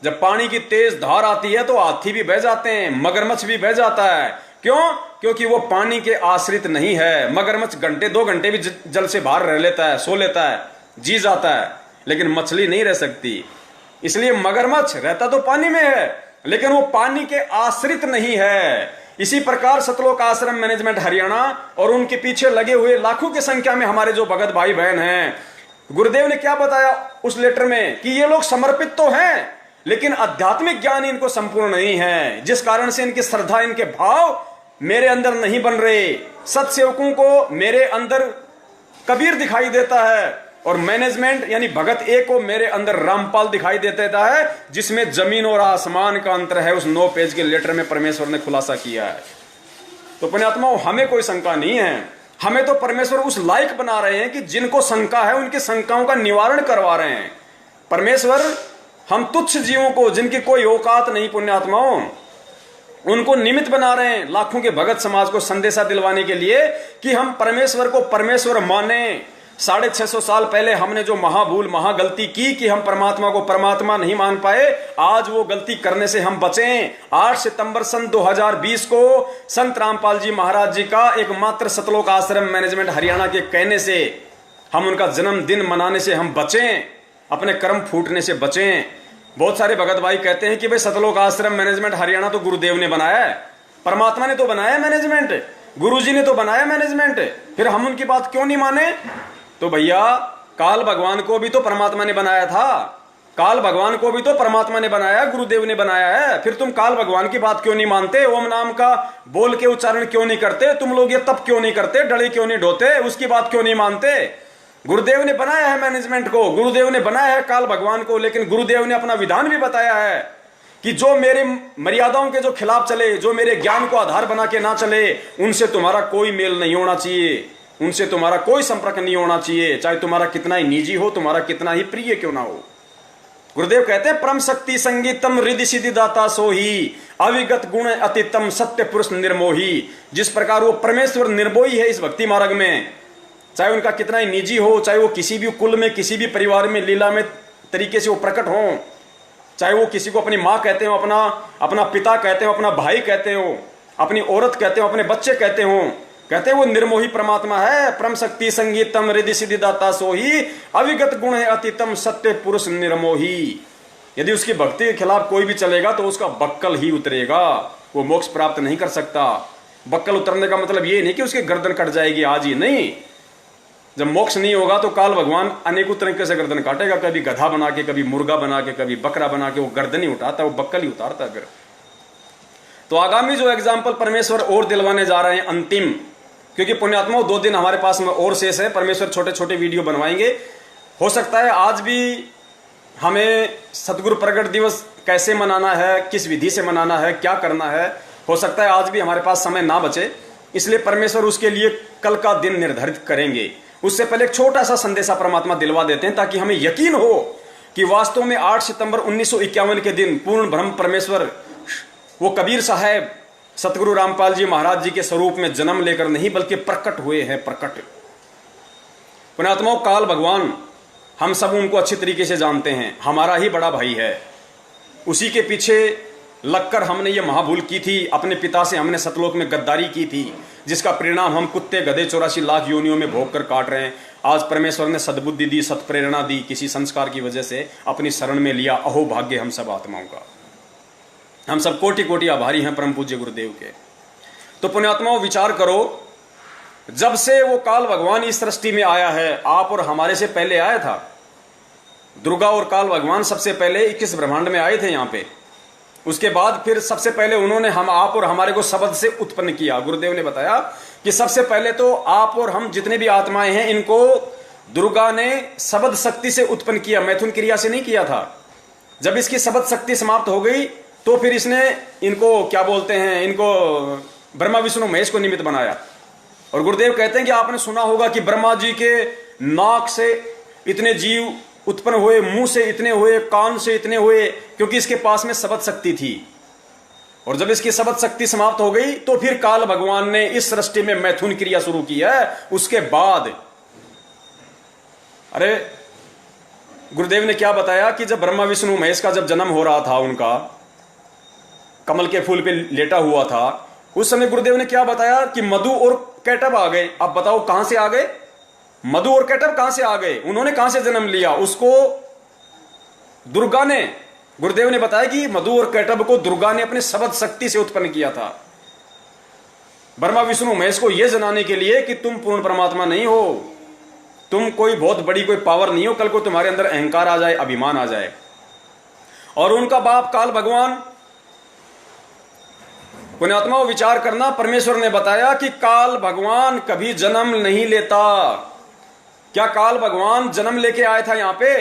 जब पानी की तेज धार आती है तो हाथी भी बह जाते हैं, मगरमच्छ भी बह जाता है। क्यों? क्योंकि वो पानी के आश्रित नहीं है। मगरमच्छ घंटे 2 घंटे भी जल से बाहर रह लेता है, सो लेता है, जी जाता है, लेकिन मछली नहीं रह सकती। इसलिए मगरमच्छ रहता तो पानी में है, लेकिन वो पानी के आश्रित नहीं है। इसी प्रकार सतलोक आश्रम मैनेजमेंट हरियाणा और उनके पीछे लगे हुए लाखों की संख्या में हमारे जो भगत भाई बहन हैं, गुरुदेव ने क्या बताया उस लेटर में कि ये लोग समर्पित तो हैं, लेकिन आध्यात्मिक ज्ञान इनको संपूर्ण नहीं है, जिस कारण से इनकी श्रद्धा, इनके भाव मेरे अंदर नहीं बन रहे। सत्सेवकों को मेरे अंदर कबीर दिखाई देता है और मैनेजमेंट यानी भगत ए को मेरे अंदर रामपाल दिखाई देता है, जिसमें जमीन और आसमान का अंतर है। उस 9 पेज के लेटर में परमेश्वर ने खुलासा किया है। तो पुण्यात्माओं, हमें कोई शंका नहीं है, हमें तो परमेश्वर उस लायक बना रहे हैं कि जिनको शंका है उनकी शंकाओं का निवारण करवा रहे हैं। परमेश्वर हम तुच्छ जीवों को, जिनकी कोई औकात नहीं, पुण्यात्माओं, उनको निमित्त बना रहे हैं लाखों के भगत समाज को संदेशा दिलवाने के लिए कि हम परमेश्वर को परमेश्वर माने। 650 साल पहले हमने जो महाभूल महागलती की कि हम परमात्मा को परमात्मा नहीं मान पाए, आज वो गलती करने से हम बचें। 8 सितंबर सन 2020 को संत रामपाल जी महाराज जी का एकमात्र सतलोक आश्रम मैनेजमेंट हरियाणा के कहने से हम उनका जन्मदिन मनाने से हम बचें, अपने कर्म फूटने से बचें। बहुत सारे भगत भाई कहते हैं कि भाई सतलोक आश्रम मैनेजमेंट हरियाणा तो गुरुदेव ने बनाया है, परमात्मा ने तो बनाया मैनेजमेंट, गुरुजी ने तो बनाया मैनेजमेंट, फिर हम उनकी बात क्यों नहीं माने? तो भैया, काल भगवान को भी तो परमात्मा ने बनाया था, काल भगवान को भी तो परमात्मा ने बनाया, गुरुदेव ने बनाया है। फिर तुम काल भगवान की बात क्यों नहीं मानते? ओम नाम का बोल के उच्चारण क्यों नहीं करते? तुम लोग ये तप क्यों नहीं करते? डले क्यों नहीं ढोते? उसकी बात क्यों नहीं मानते? गुरुदेव ने बनाया है मैनेजमेंट को, गुरुदेव ने बनाया है काल भगवान को, लेकिन गुरुदेव ने अपना विधान भी बताया है कि जो मेरे मर्यादाओं के जो खिलाफ चले, जो मेरे ज्ञान को आधार बना के ना चले, उनसे तुम्हारा कोई मेल नहीं होना चाहिए, उनसे तुम्हारा कोई संपर्क नहीं होना चाहिए, चाहे तुम्हारा कितना ही निजी हो, तुम्हारा कितना ही प्रिय क्यों ना हो। गुरुदेव कहते हैं परम शक्ति संगीतम रिद्धि सिद्धि दाता सोही, अविगत गुण अतितम सत्य पुरुष निर्मोही। जिस प्रकार वो परमेश्वर निर्मोही है इस भक्ति मार्ग में, चाहे उनका कितना ही निजी हो, चाहे वो किसी भी कुल में, किसी भी परिवार में लीला में तरीके से वो प्रकट हो, चाहे वो किसी को अपनी माँ कहते हो, अपना पिता कहते हो, अपना भाई कहते हो, अपनी औरत कहते हो, अपने बच्चे कहते हो, कहते हैं वो निर्मोही परमात्मा है। परम शक्ति संगीतम रिद्धि सिद्धि दाता सोही, अविगत गुण है अतितम सत्य पुरुष निर्मोही। यदि उसकी भक्ति के खिलाफ कोई भी चलेगा तो उसका बक्कल ही उतरेगा, वो मोक्ष प्राप्त नहीं कर सकता। बक्कल उतरने का मतलब ये नहीं कि उसकी गर्दन कट जाएगी आज ही, नहीं। जब मोक्ष नहीं होगा तो काल भगवान अनेकों तरीके से गर्दन काटेगा, कभी गधा बना के, कभी मुर्गा बना के, कभी बकरा बना के। वो गर्दन ही उठाता, वो बक्कल ही उतारता है। फिर तो आगामी जो एग्जाम्पल परमेश्वर और दिलवाने जा रहे हैं अंतिम, क्योंकि पुण्यात्माओं 2 दिन हमारे पास में और शेष है, परमेश्वर छोटे छोटे वीडियो बनवाएंगे। हो सकता है आज भी हमें सतगुरु प्रगट दिवस कैसे मनाना है, किस विधि से मनाना है, क्या करना है, हो सकता है आज भी हमारे पास समय ना बचे, इसलिए परमेश्वर उसके लिए कल का दिन निर्धारित करेंगे। उससे पहले एक छोटा सा संदेशा परमात्मा दिलवा देते हैं, ताकि हमें यकीन हो कि वास्तव में 8 सितंबर 1951 के दिन पूर्ण ब्रह्म परमेश्वर वो कबीर साहब सतगुरु रामपाल जी महाराज जी के स्वरूप में जन्म लेकर नहीं बल्कि प्रकट हुए हैं। प्रकट पुण्यात्माओं, काल भगवान हम सब उनको अच्छी तरीके से जानते हैं, हमारा ही बड़ा भाई है। उसी के पीछे लगकर हमने ये महाभूल की थी, अपने पिता से हमने सतलोक में गद्दारी की थी, जिसका परिणाम हम कुत्ते गधे 84 लाख योनियों में भोग कर काट रहे हैं। आज परमेश्वर ने सद्बुद्धि दी, सत्प्रेरणा दी, किसी संस्कार की वजह से अपनी शरण में लिया। अहो भाग्य हम सब आत्माओं का। हम सब कोटि कोटि आभारी हैं परम पूज्य गुरुदेव के। तो पुण्यात्माओं, विचार करो जब से वो काल भगवान इस सृष्टि में आया है, आप और हमारे से पहले आया था। दुर्गा और काल भगवान सबसे पहले 21 ब्रह्मांड में आए थे यहाँ पे। उसके बाद फिर सबसे पहले उन्होंने हम आप और हमारे को शब्द से उत्पन्न किया। गुरुदेव ने बताया कि सबसे पहले तो आप और हम जितने भी आत्माएं हैं, इनको दुर्गा ने शब्द शक्ति से उत्पन्न किया, मैथुन क्रिया से नहीं किया था। जब इसकी शब्द शक्ति समाप्त हो गई तो फिर इसने इनको क्या बोलते हैं, इनको ब्रह्मा विष्णु महेश को निमित्त बनाया। और गुरुदेव कहते हैं कि आपने सुना होगा कि ब्रह्मा जी के नाक से इतने जीव उत्पन्न हुए, मुंह से इतने हुए, कान से इतने हुए, क्योंकि इसके पास में शब्द शक्ति थी। और जब इसकी शब्द शक्ति समाप्त हो गई तो फिर काल भगवान ने इस सृष्टि में मैथुन क्रिया शुरू की है। उसके बाद अरे गुरुदेव ने क्या बताया कि जब ब्रह्मा विष्णु महेश का जब जन्म हो रहा था, उनका कमल के फूल पे लेटा हुआ था, उस समय गुरुदेव ने क्या बताया कि मधु और कैटब आ गए। अब बताओ कहां से आ गए? मधु और कैटब कहां से आ गए? उन्होंने कहां से जन्म लिया? उसको दुर्गा ने, गुरुदेव ने बताया कि मधु और कैटब को दुर्गा ने अपने शब्द शक्ति से उत्पन्न किया था, ब्रह्मा विष्णु महेश को यह जनाने के लिए कि तुम पूर्ण परमात्मा नहीं हो, तुम कोई बहुत बड़ी कोई पावर नहीं हो, कल को तुम्हारे अंदर अहंकार आ जाए, अभिमान आ जाए। और उनका बाप काल भगवान, पुण्यात्मा विचार करना, परमेश्वर ने बताया कि काल भगवान कभी जन्म नहीं लेता। क्या काल भगवान जन्म लेके आया था यहाँ पे?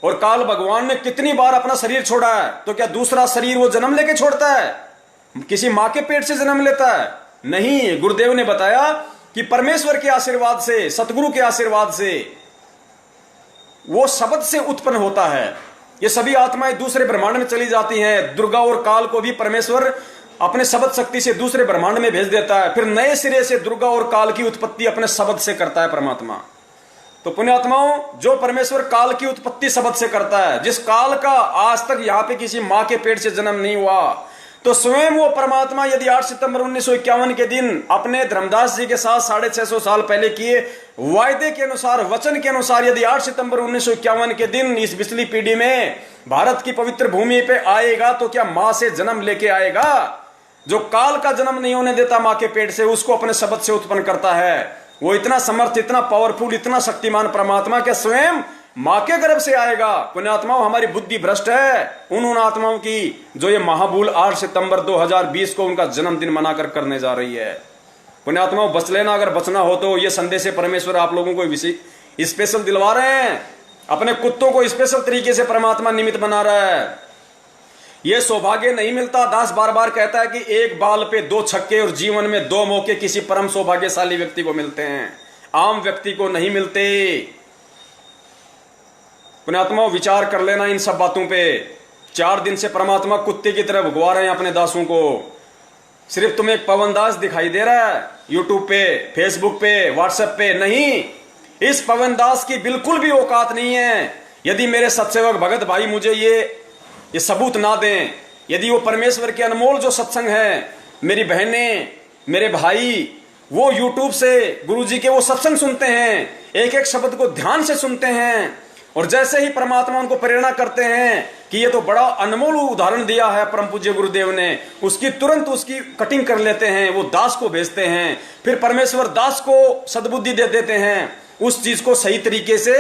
और काल भगवान ने कितनी बार अपना शरीर छोड़ा है? तो क्या दूसरा शरीर वो जन्म लेके छोड़ता है? किसी मां के पेट से जन्म लेता है? नहीं। गुरुदेव ने बताया कि परमेश्वर के आशीर्वाद से, सतगुरु के आशीर्वाद से वो शब्द से उत्पन्न होता है। ये सभी आत्माएं दूसरे ब्रह्मांड में चली जाती हैं। दुर्गा और काल को भी परमेश्वर अपने शब्द शक्ति से दूसरे ब्रह्मांड में भेज देता है। फिर नए सिरे से दुर्गा और काल की उत्पत्ति अपने शब्द से करता है परमात्मा। तो पुण्यात्माओं, जो परमेश्वर काल की उत्पत्ति शब्द से करता है, जिस काल का आज तक यहाँ पे किसी मां के पेट से जन्म नहीं हुआ, तो स्वयं वो परमात्मा यदि 8 सितंबर 1951 के दिन अपने धर्मदास जी के साथ 650 साल पहले किए वायदे के अनुसार, वचन के अनुसार, यदि 8 सितंबर 1951 के दिन इस बिजली पीढ़ी में भारत की पवित्र भूमि पे आएगा, तो क्या मां से जन्म लेके आएगा? जो काल का जन्म नहीं होने देता मां के पेट से, उसको अपने शब्द से उत्पन्न करता है। वो इतना समर्थ, इतना पावरफुल, इतना शक्तिमान परमात्मा के स्वयं मां के गर्भ से आएगा। पुण्यात्माओं, हमारी बुद्धि भ्रष्ट है उन आत्माओं की जो ये महाभूल 8 सितंबर 2020 को उनका जन्मदिन मनाकर करने जा रही है। पुण्यात्माओं, बच लेना, अगर बचना हो तो। ये संदेश परमेश्वर आप लोगों को स्पेशल दिलवा रहे हैं। अपने कुत्तों को स्पेशल तरीके से परमात्मा निमित्त बना रहा है। ये सौभाग्य नहीं मिलता। दास बार बार कहता है कि एक बाल पे 2 छक्के और जीवन में 2 मौके किसी परम सौभाग्यशाली व्यक्ति को मिलते हैं, आम व्यक्ति को नहीं मिलते। पुण्यात्मा, विचार कर लेना इन सब बातों पे। 4 दिन से परमात्मा कुत्ते की तरह भुगवा रहे हैं अपने दासों को। सिर्फ तुम्हें एक पवन दास दिखाई दे रहा है यूट्यूब पे, फेसबुक पे, व्हाट्सएप पे। नहीं, इस पवन दास की बिल्कुल भी औकात नहीं है। यदि मेरे सत्सेवक भगत भाई मुझे ये सबूत ना दें, यदि वो परमेश्वर के अनमोल जो सत्संग है, मेरी बहनें, मेरे भाई, वो यूट्यूब से गुरुजी के वो सत्संग सुनते हैं, एक एक शब्द को ध्यान से सुनते हैं, और जैसे ही परमात्मा उनको प्रेरणा करते हैं कि ये तो बड़ा अनमोल उदाहरण दिया है परम पूज्य गुरुदेव ने, उसकी तुरंत उसकी कटिंग कर लेते हैं, वो दास को भेजते हैं। फिर परमेश्वर दास को सद्बुद्धि दे देते हैं उस चीज को सही तरीके से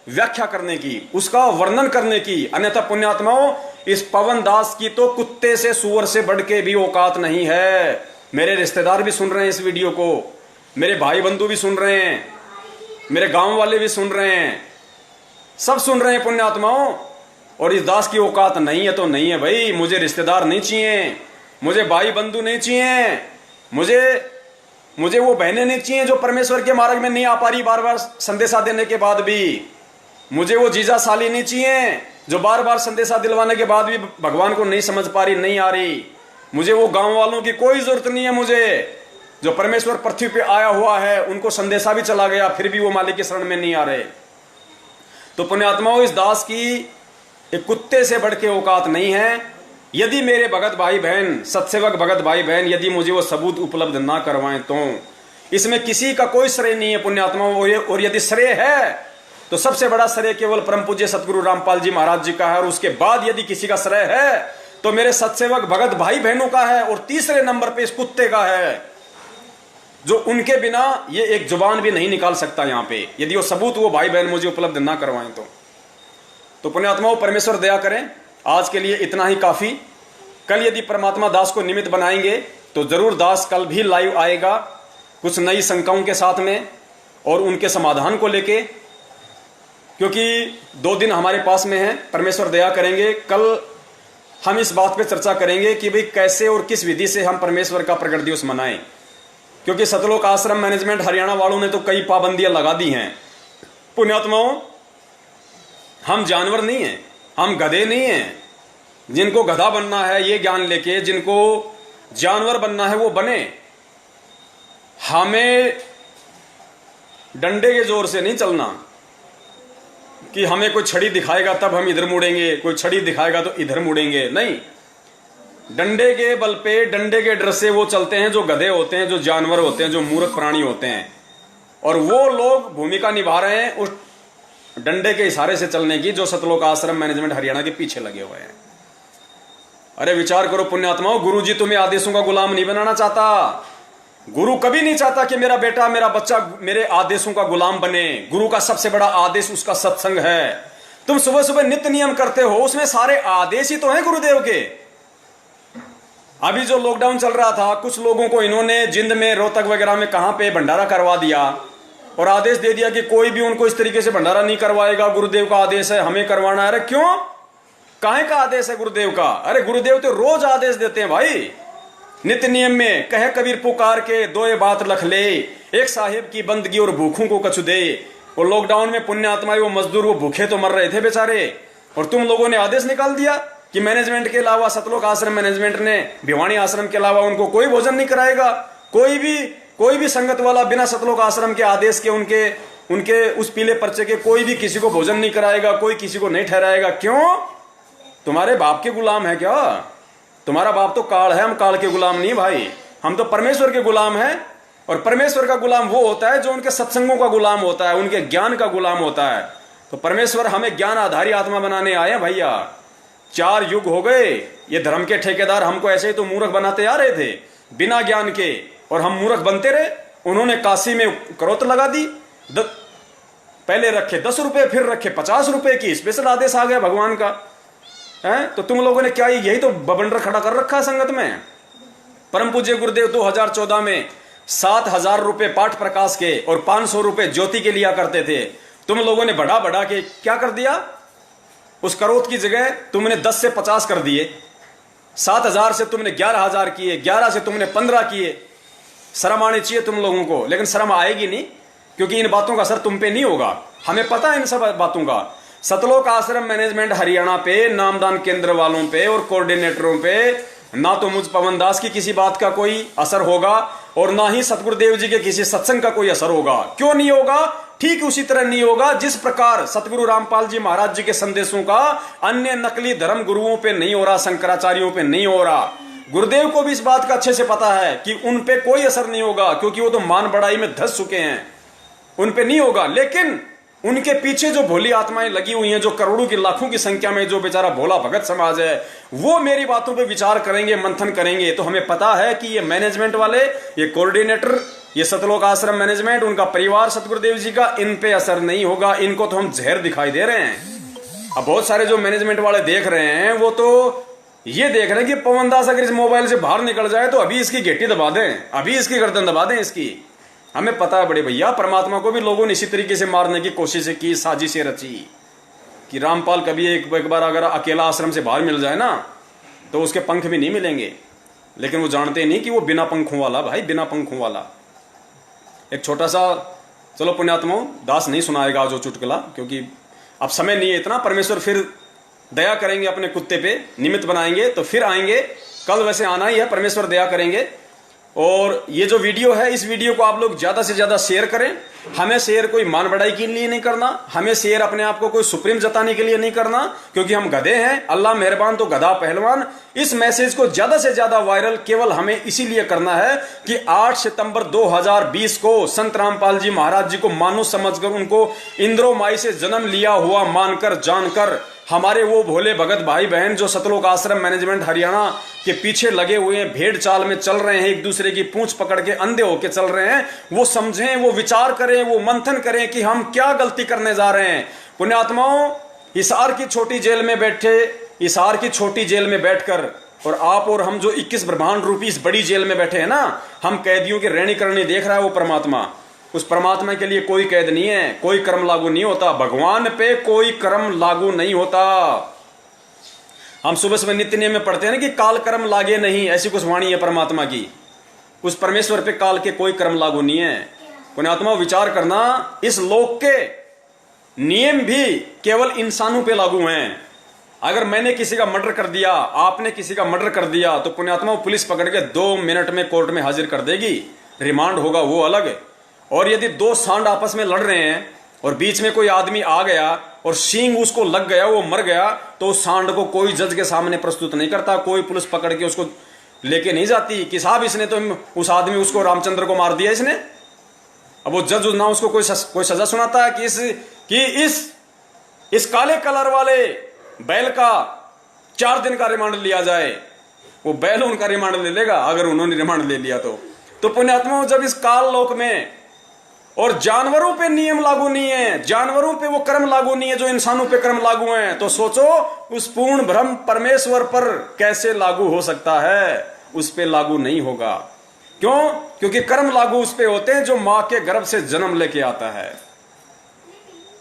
व्याख्या करने की, उसका वर्णन करने की। अन्यथा पुण्यात्माओं, इस पवन दास की तो कुत्ते से, सूअर से बढ़ के भी औकात नहीं है। मेरे रिश्तेदार भी सुन रहे हैं इस वीडियो को, मेरे भाई बंधु भी सुन रहे हैं, मेरे गांव वाले भी सुन रहे हैं, सब सुन रहे हैं पुण्यात्माओं। और इस दास की औकात नहीं है तो नहीं है भाई। मुझे रिश्तेदार नहीं चाहिए, मुझे भाई बंधु नहीं चाहिए, मुझे वो बहनें नहीं चाहिए जो परमेश्वर के मार्ग में नहीं आ पा रही बार बार संदेशा देने के बाद भी। मुझे वो जीजा साली नहीं चाहिए जो बार बार संदेशा दिलवाने के बाद भी भगवान को नहीं समझ पा रही, नहीं आ रही। मुझे वो गांव वालों की कोई जरूरत नहीं है। मुझे जो परमेश्वर पृथ्वी पे आया हुआ है, उनको संदेशा भी चला गया, फिर भी वो मालिक के शरण में नहीं आ रहे। तो पुण्यात्माओं, इस दास की एक कुत्ते से बढ़ के औकात नहीं है। यदि मेरे भगत भाई बहन, सत्सेवक भगत भाई बहन, यदि मुझे वो सबूत उपलब्ध ना करवाएं तो इसमें किसी का कोई श्रेय नहीं है पुण्यात्माओं। और यदि श्रेय है तो सबसे बड़ा श्रेय केवल परम पूज्य सतगुरु रामपाल जी महाराज जी का है। और उसके बाद यदि किसी का श्रेय है तो मेरे सत्सेवक भगत भाई बहनों का है। और तीसरे नंबर पे इस कुत्ते का है जो उनके बिना ये एक जुबान भी नहीं निकाल सकता यहां पे, यदि वो सबूत वो भाई बहन मुझे उपलब्ध ना करवाएं तो पुण्यात्माओं परमेश्वर दया करें। आज के लिए इतना ही काफी। कल यदि परमात्मा दास को निमित्त बनाएंगे तो जरूर दास कल भी लाइव आएगा कुछ नई शंकाओं के साथ में और उनके समाधान को लेके, क्योंकि 2 दिन हमारे पास में है। परमेश्वर दया करेंगे कल हम इस बात पे चर्चा करेंगे कि भाई कैसे और किस विधि से हम परमेश्वर का प्रकट दिवस मनाएं, क्योंकि सतलोक आश्रम मैनेजमेंट हरियाणा वालों ने तो कई पाबंदियां लगा दी हैं। पुण्यात्माओं, हम जानवर नहीं हैं, हम गधे नहीं हैं। जिनको गधा बनना है ये ज्ञान लेके, जिनको जानवर बनना है वो बने। हमें डंडे के जोर से नहीं चलना कि हमें कोई छड़ी दिखाएगा तब हम इधर मुड़ेंगे, कोई छड़ी दिखाएगा तो इधर मुड़ेंगे, नहीं। डंडे के बल पे, डंडे के डर से वो चलते हैं जो गधे होते हैं, जो जानवर होते हैं, जो मूर्ख प्राणी होते हैं। और वो लोग भूमिका निभा रहे हैं उस डंडे के इशारे से चलने की, जो सतलोक आश्रम मैनेजमेंट हरियाणा के पीछे लगे हुए हैं। अरे विचार करो पुण्यात्माओं, गुरु जी तुम्हें आदेशों का गुलाम नहीं बनाना चाहता। गुरु कभी नहीं चाहता कि मेरा बेटा, मेरा बच्चा मेरे आदेशों का गुलाम बने। गुरु का सबसे बड़ा आदेश उसका सत्संग है। तुम सुबह सुबह नित्य नियम करते हो, उसमें सारे आदेश ही तो हैं गुरुदेव के। अभी जो लॉकडाउन चल रहा था, कुछ लोगों को इन्होंने जिंद में, रोहतक वगैरह में कहां पे भंडारा करवा दिया और आदेश दे दिया कि कोई भी उनको इस तरीके से भंडारा नहीं करवाएगा, गुरुदेव का आदेश है, हमें करवाना है। अरे क्यों, काहे का आदेश है गुरुदेव का? अरे गुरुदेव तो रोज आदेश देते हैं भाई। नित्य नियम में कहे कबीर पुकार के, दोए बात लख ले, एक साहिब की बंदगी और भूखों को कछु दे। और लॉकडाउन में पुण्यात्माएं, वो मजदूर, वो भूखे तो मर रहे थे बेचारे, और तुम लोगों ने आदेश निकाल दिया कि मैनेजमेंट के अलावा, सतलोक आश्रम मैनेजमेंट ने भिवानी आश्रम के अलावा उनको कोई भोजन नहीं कराएगा। कोई भी संगत वाला बिना सतलोक आश्रम के आदेश के, उनके उस पीले पर्चे के कोई भी किसी को भोजन नहीं कराएगा, कोई किसी को नहीं ठहराएगा। क्यों? तुम्हारे बाप के गुलाम है क्या? तुम्हारा बाप तो काल है, हम काल के गुलाम नहीं भाई, हम तो परमेश्वर के गुलाम हैं। और परमेश्वर का गुलाम वो होता है जो उनके सत्संगों का गुलाम होता है, उनके ज्ञान का गुलाम होता है। तो परमेश्वर हमें ज्ञान आधारी आत्मा बनाने आए भैया। 4 युग हो गए, ये धर्म के ठेकेदार हमको ऐसे ही तो मूर्ख बनाते आ रहे थे बिना ज्ञान के, और हम मूर्ख बनते रहे। उन्होंने काशी में करोत लगा दी, पहले रखे 10 रुपए, फिर रखे 50 रुपए की, स्पेशल आदेश आ गया भगवान का है। तो तुम लोगों ने क्या यही तो बबंडर खड़ा कर रखा है संगत में। परम पूज्य गुरुदेव 2014 में 7,000 रुपए पाठ प्रकाश के और 500 रुपए ज्योति के लिया करते थे। तुम लोगों ने बढ़ा बढ़ा के क्या कर दिया, उस करोत की जगह तुमने 10 से 50 कर दिए। 7,000 से तुमने 11,000 किए, 11 से तुमने 15 किए। शर्म आनी चाहिए तुम लोगों को, लेकिन शर्म आएगी नहीं, क्योंकि इन बातों का असर तुम पे नहीं होगा। हमें पता है इन सब बातों का। सतलोक आश्रम मैनेजमेंट हरियाणा पे, नामदान केंद्र वालों पे और कोऑर्डिनेटरों पे ना तो मुझ पवन दास की किसी बात का कोई असर होगा और ना ही सतगुरुदेव जी के किसी सत्संग का कोई असर होगा। क्यों नहीं होगा? ठीक उसी तरह नहीं होगा जिस प्रकार सतगुरु रामपाल जी महाराज जी के संदेशों का अन्य नकली धर्म गुरुओं पे नहीं हो रहा, शंकराचार्यों पे नहीं हो रहा। गुरुदेव को भी इस बात का अच्छे से पता है कि उन पे कोई असर नहीं होगा, क्योंकि वो तो मान बढ़ाई में धस चुके हैं, उन पे नहीं होगा। लेकिन उनके पीछे जो भोली आत्माएं लगी हुई हैं, जो करोड़ों की लाखों की संख्या में जो बेचारा भोला भगत समाज है, वो मेरी बातों पे विचार करेंगे, मंथन करेंगे। तो हमें पता है कि ये मैनेजमेंट वाले, ये कोऑर्डिनेटर, ये सतलोक आश्रम मैनेजमेंट, उनका परिवार सतगुरुदेव जी का, इन पे असर नहीं होगा। इनको तो हम जहर दिखाई दे रहे हैं। अब बहुत सारे जो मैनेजमेंट वाले देख रहे हैं, वो तो ये देख रहे हैं कि पवन दास अगर इस मोबाइल से बाहर निकल जाए तो अभी इसकी घेटी दबा दें, अभी इसकी गर्दन दबा दें इसकी। हमें पता है बड़े भैया, परमात्मा को भी लोगों ने इसी तरीके से मारने की कोशिश की, साजिशें रची कि रामपाल कभी एक बार अगर अकेला आश्रम से बाहर मिल जाए ना तो उसके पंख भी नहीं मिलेंगे। लेकिन वो जानते नहीं कि वो बिना पंखों वाला, भाई बिना पंखों वाला। एक छोटा सा, चलो पुण्यात्माओं, दास नहीं सुनाएगा जो चुटकुला, क्योंकि अब समय नहीं है इतना। परमेश्वर फिर दया करेंगे अपने कुत्ते पे, निमित्त बनाएंगे तो फिर आएंगे। कल वैसे आना ही है, परमेश्वर दया करेंगे। और ये जो वीडियो है, इस वीडियो को आप लोग ज्यादा से ज्यादा शेयर करें हमें शेयर कोई मान बढ़ाई के लिए नहीं करना, हमें शेयर अपने आप को कोई सुप्रीम जताने के लिए नहीं करना, क्योंकि हम गधे हैं। अल्लाह मेहरबान तो गधा पहलवान। इस मैसेज को ज्यादा से ज्यादा वायरल केवल हमें इसीलिए करना है कि 8 सितंबर 2020 को संत रामपाल जी महाराज जी को मानो समझकर, उनको इंद्रो माई से जन्म लिया हुआ मानकर जानकर, हमारे वो भोले भगत भाई बहन जो सतलोक आश्रम मैनेजमेंट हरियाणा के पीछे लगे हुए हैं, भेड़ चाल में चल रहे हैं, एक दूसरे की पूंछ पकड़ के अंधे होके चल रहे हैं, वो समझें, वो विचार करें, वो मंथन करें कि हम क्या गलती करने जा रहे हैं। पुण्यात्माओं, हिसार की छोटी जेल में बैठे, हिसार की छोटी जेल में बैठकर, और आप और हम जो 21 ब्रह्मांड रूपी इस बड़ी जेल में बैठे हैं ना, हम कैदियों की रहनी करनी देख रहा है वो परमात्मा। उस परमात्मा के लिए कोई कैद नहीं है, कोई कर्म लागू नहीं होता, भगवान पे कोई कर्म लागू नहीं होता। हम सुबह सुबह नित्य नियम में पढ़ते हैं ना कि काल कर्म लागे नहीं, ऐसी कुछ वाणी है परमात्मा की। उस परमेश्वर पे काल के कोई कर्म लागू नहीं है। पुण्यात्मा, विचार करना, इस लोक के नियम भी केवल इंसानों पे लागू हैं। अगर मैंने किसी का मर्डर कर दिया, आपने किसी का मर्डर कर दिया, तो पुण्यात्मा पुलिस पकड़ के 2 मिनट में कोर्ट में हाजिर कर देगी, रिमांड होगा वो अलग। और यदि 2 सांड आपस में लड़ रहे हैं और बीच में कोई आदमी आ गया और सींग उसको लग गया, वो मर गया, तो उस सांड को कोई जज के सामने प्रस्तुत नहीं करता, कोई पुलिस पकड़ के उसको लेके नहीं जाती कि साहब इसने तो उस आदमी, उसको रामचंद्र को मार दिया इसने। अब वो जज ना उसको कोई सजा सुनाता है कि इस काले कलर वाले बैल का 4 दिन का रिमांड लिया जाए। वो बैल उनका रिमांड ले लेगा अगर उन्होंने रिमांड ले लिया तो पुण्यात्माओं, जब इस काल लोक में और जानवरों पे नियम लागू नहीं है, जानवरों पे वो कर्म लागू नहीं है जो इंसानों पे कर्म लागू हैं, तो सोचो उस पूर्ण ब्रह्म परमेश्वर पर कैसे लागू हो सकता है? उस पे लागू नहीं होगा। क्यों? क्योंकि कर्म लागू उस पे होते हैं जो मां के गर्भ से जन्म लेके आता है।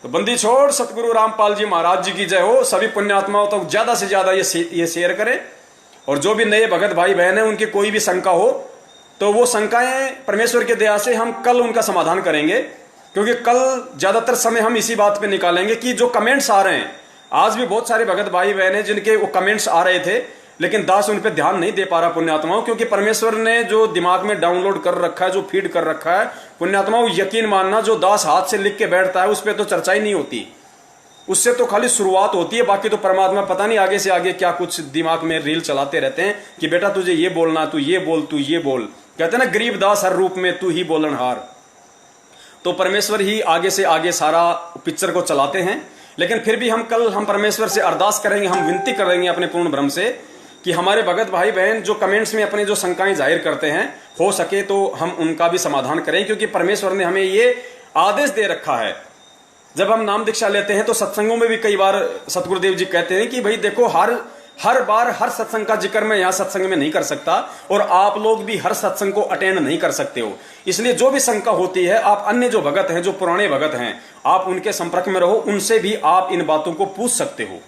तो बंदी छोड़ सतगुरु रामपाल जी महाराज जी की जय हो। सभी पुण्यात्माओं तक ज्यादा से ज्यादा ये शेयर करें, और जो भी नए भगत भाई बहन हैं उनकी कोई भी शंका हो तो वो शंकाएं परमेश्वर के दया से हम कल उनका समाधान करेंगे, क्योंकि कल ज्यादातर समय हम इसी बात पे निकालेंगे कि जो कमेंट्स आ रहे हैं, आज भी बहुत सारे भगत भाई बहन हैं जिनके वो कमेंट्स आ रहे थे, लेकिन दास उन पे ध्यान नहीं दे पा रहा पुण्यात्माओं, क्योंकि परमेश्वर ने जो दिमाग में डाउनलोड कर रखा है, जो फीड कर रखा है पुण्यात्माओं, यकीन मानना, जो दास हाथ से लिख के बैठता है उस पर तो चर्चा ही नहीं होती, उससे तो खाली शुरुआत होती है। बाकी तो परमात्मा पता नहीं आगे से आगे क्या कुछ दिमाग में रील चलाते रहते हैं कि बेटा तुझे ये बोलना, तू ये बोल, तू ये बोल। कहते हैं ना, गरीब दास हर रूप में तू ही बोलनहार। तो परमेश्वर ही आगे से आगे सारा पिक्चर को चलाते हैं। लेकिन फिर भी हम कल परमेश्वर से अरदास करेंगे, हम विनती करेंगे अपने पूर्ण ब्रह्म से कि हमारे भगत भाई बहन जो कमेंट्स में अपने जो शंकाएं जाहिर करते हैं, हो सके तो हम उनका भी समाधान करें, क्योंकि परमेश्वर ने हमें ये आदेश दे रखा है। जब हम नाम दीक्षा लेते हैं तो सत्संगों में भी कई बार सतगुरुदेव जी कहते हैं कि भाई देखो, हर बार हर सत्संग का जिक्र मैं यहाँ सत्संग में नहीं कर सकता, और आप लोग भी हर सत्संग को अटेंड नहीं कर सकते हो। इसलिए जो भी शंका होती है, आप अन्य जो भगत हैं, जो पुराने भगत हैं, आप उनके संपर्क में रहो, उनसे भी आप इन बातों को पूछ सकते हो।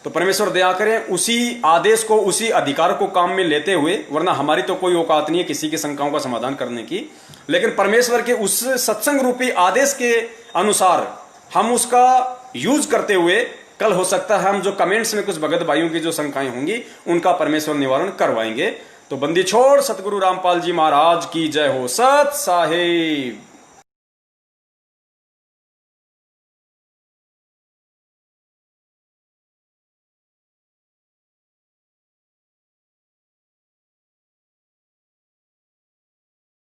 तो परमेश्वर दया करें, उसी आदेश को, उसी अधिकार को काम में लेते हुए, वरना हमारी तो कोई औकात नहीं है किसी की शंकाओं का समाधान करने की, लेकिन परमेश्वर के उस सत्संग रूपी आदेश के अनुसार हम उसका यूज करते हुए कल हो सकता है हम जो कमेंट्स में कुछ भगत भाइयों की जो शंकाएं होंगी उनका परमेश्वर निवारण करवाएंगे। तो बंदी छोड़ सतगुरु रामपाल जी महाराज की जय हो। सत साहिब।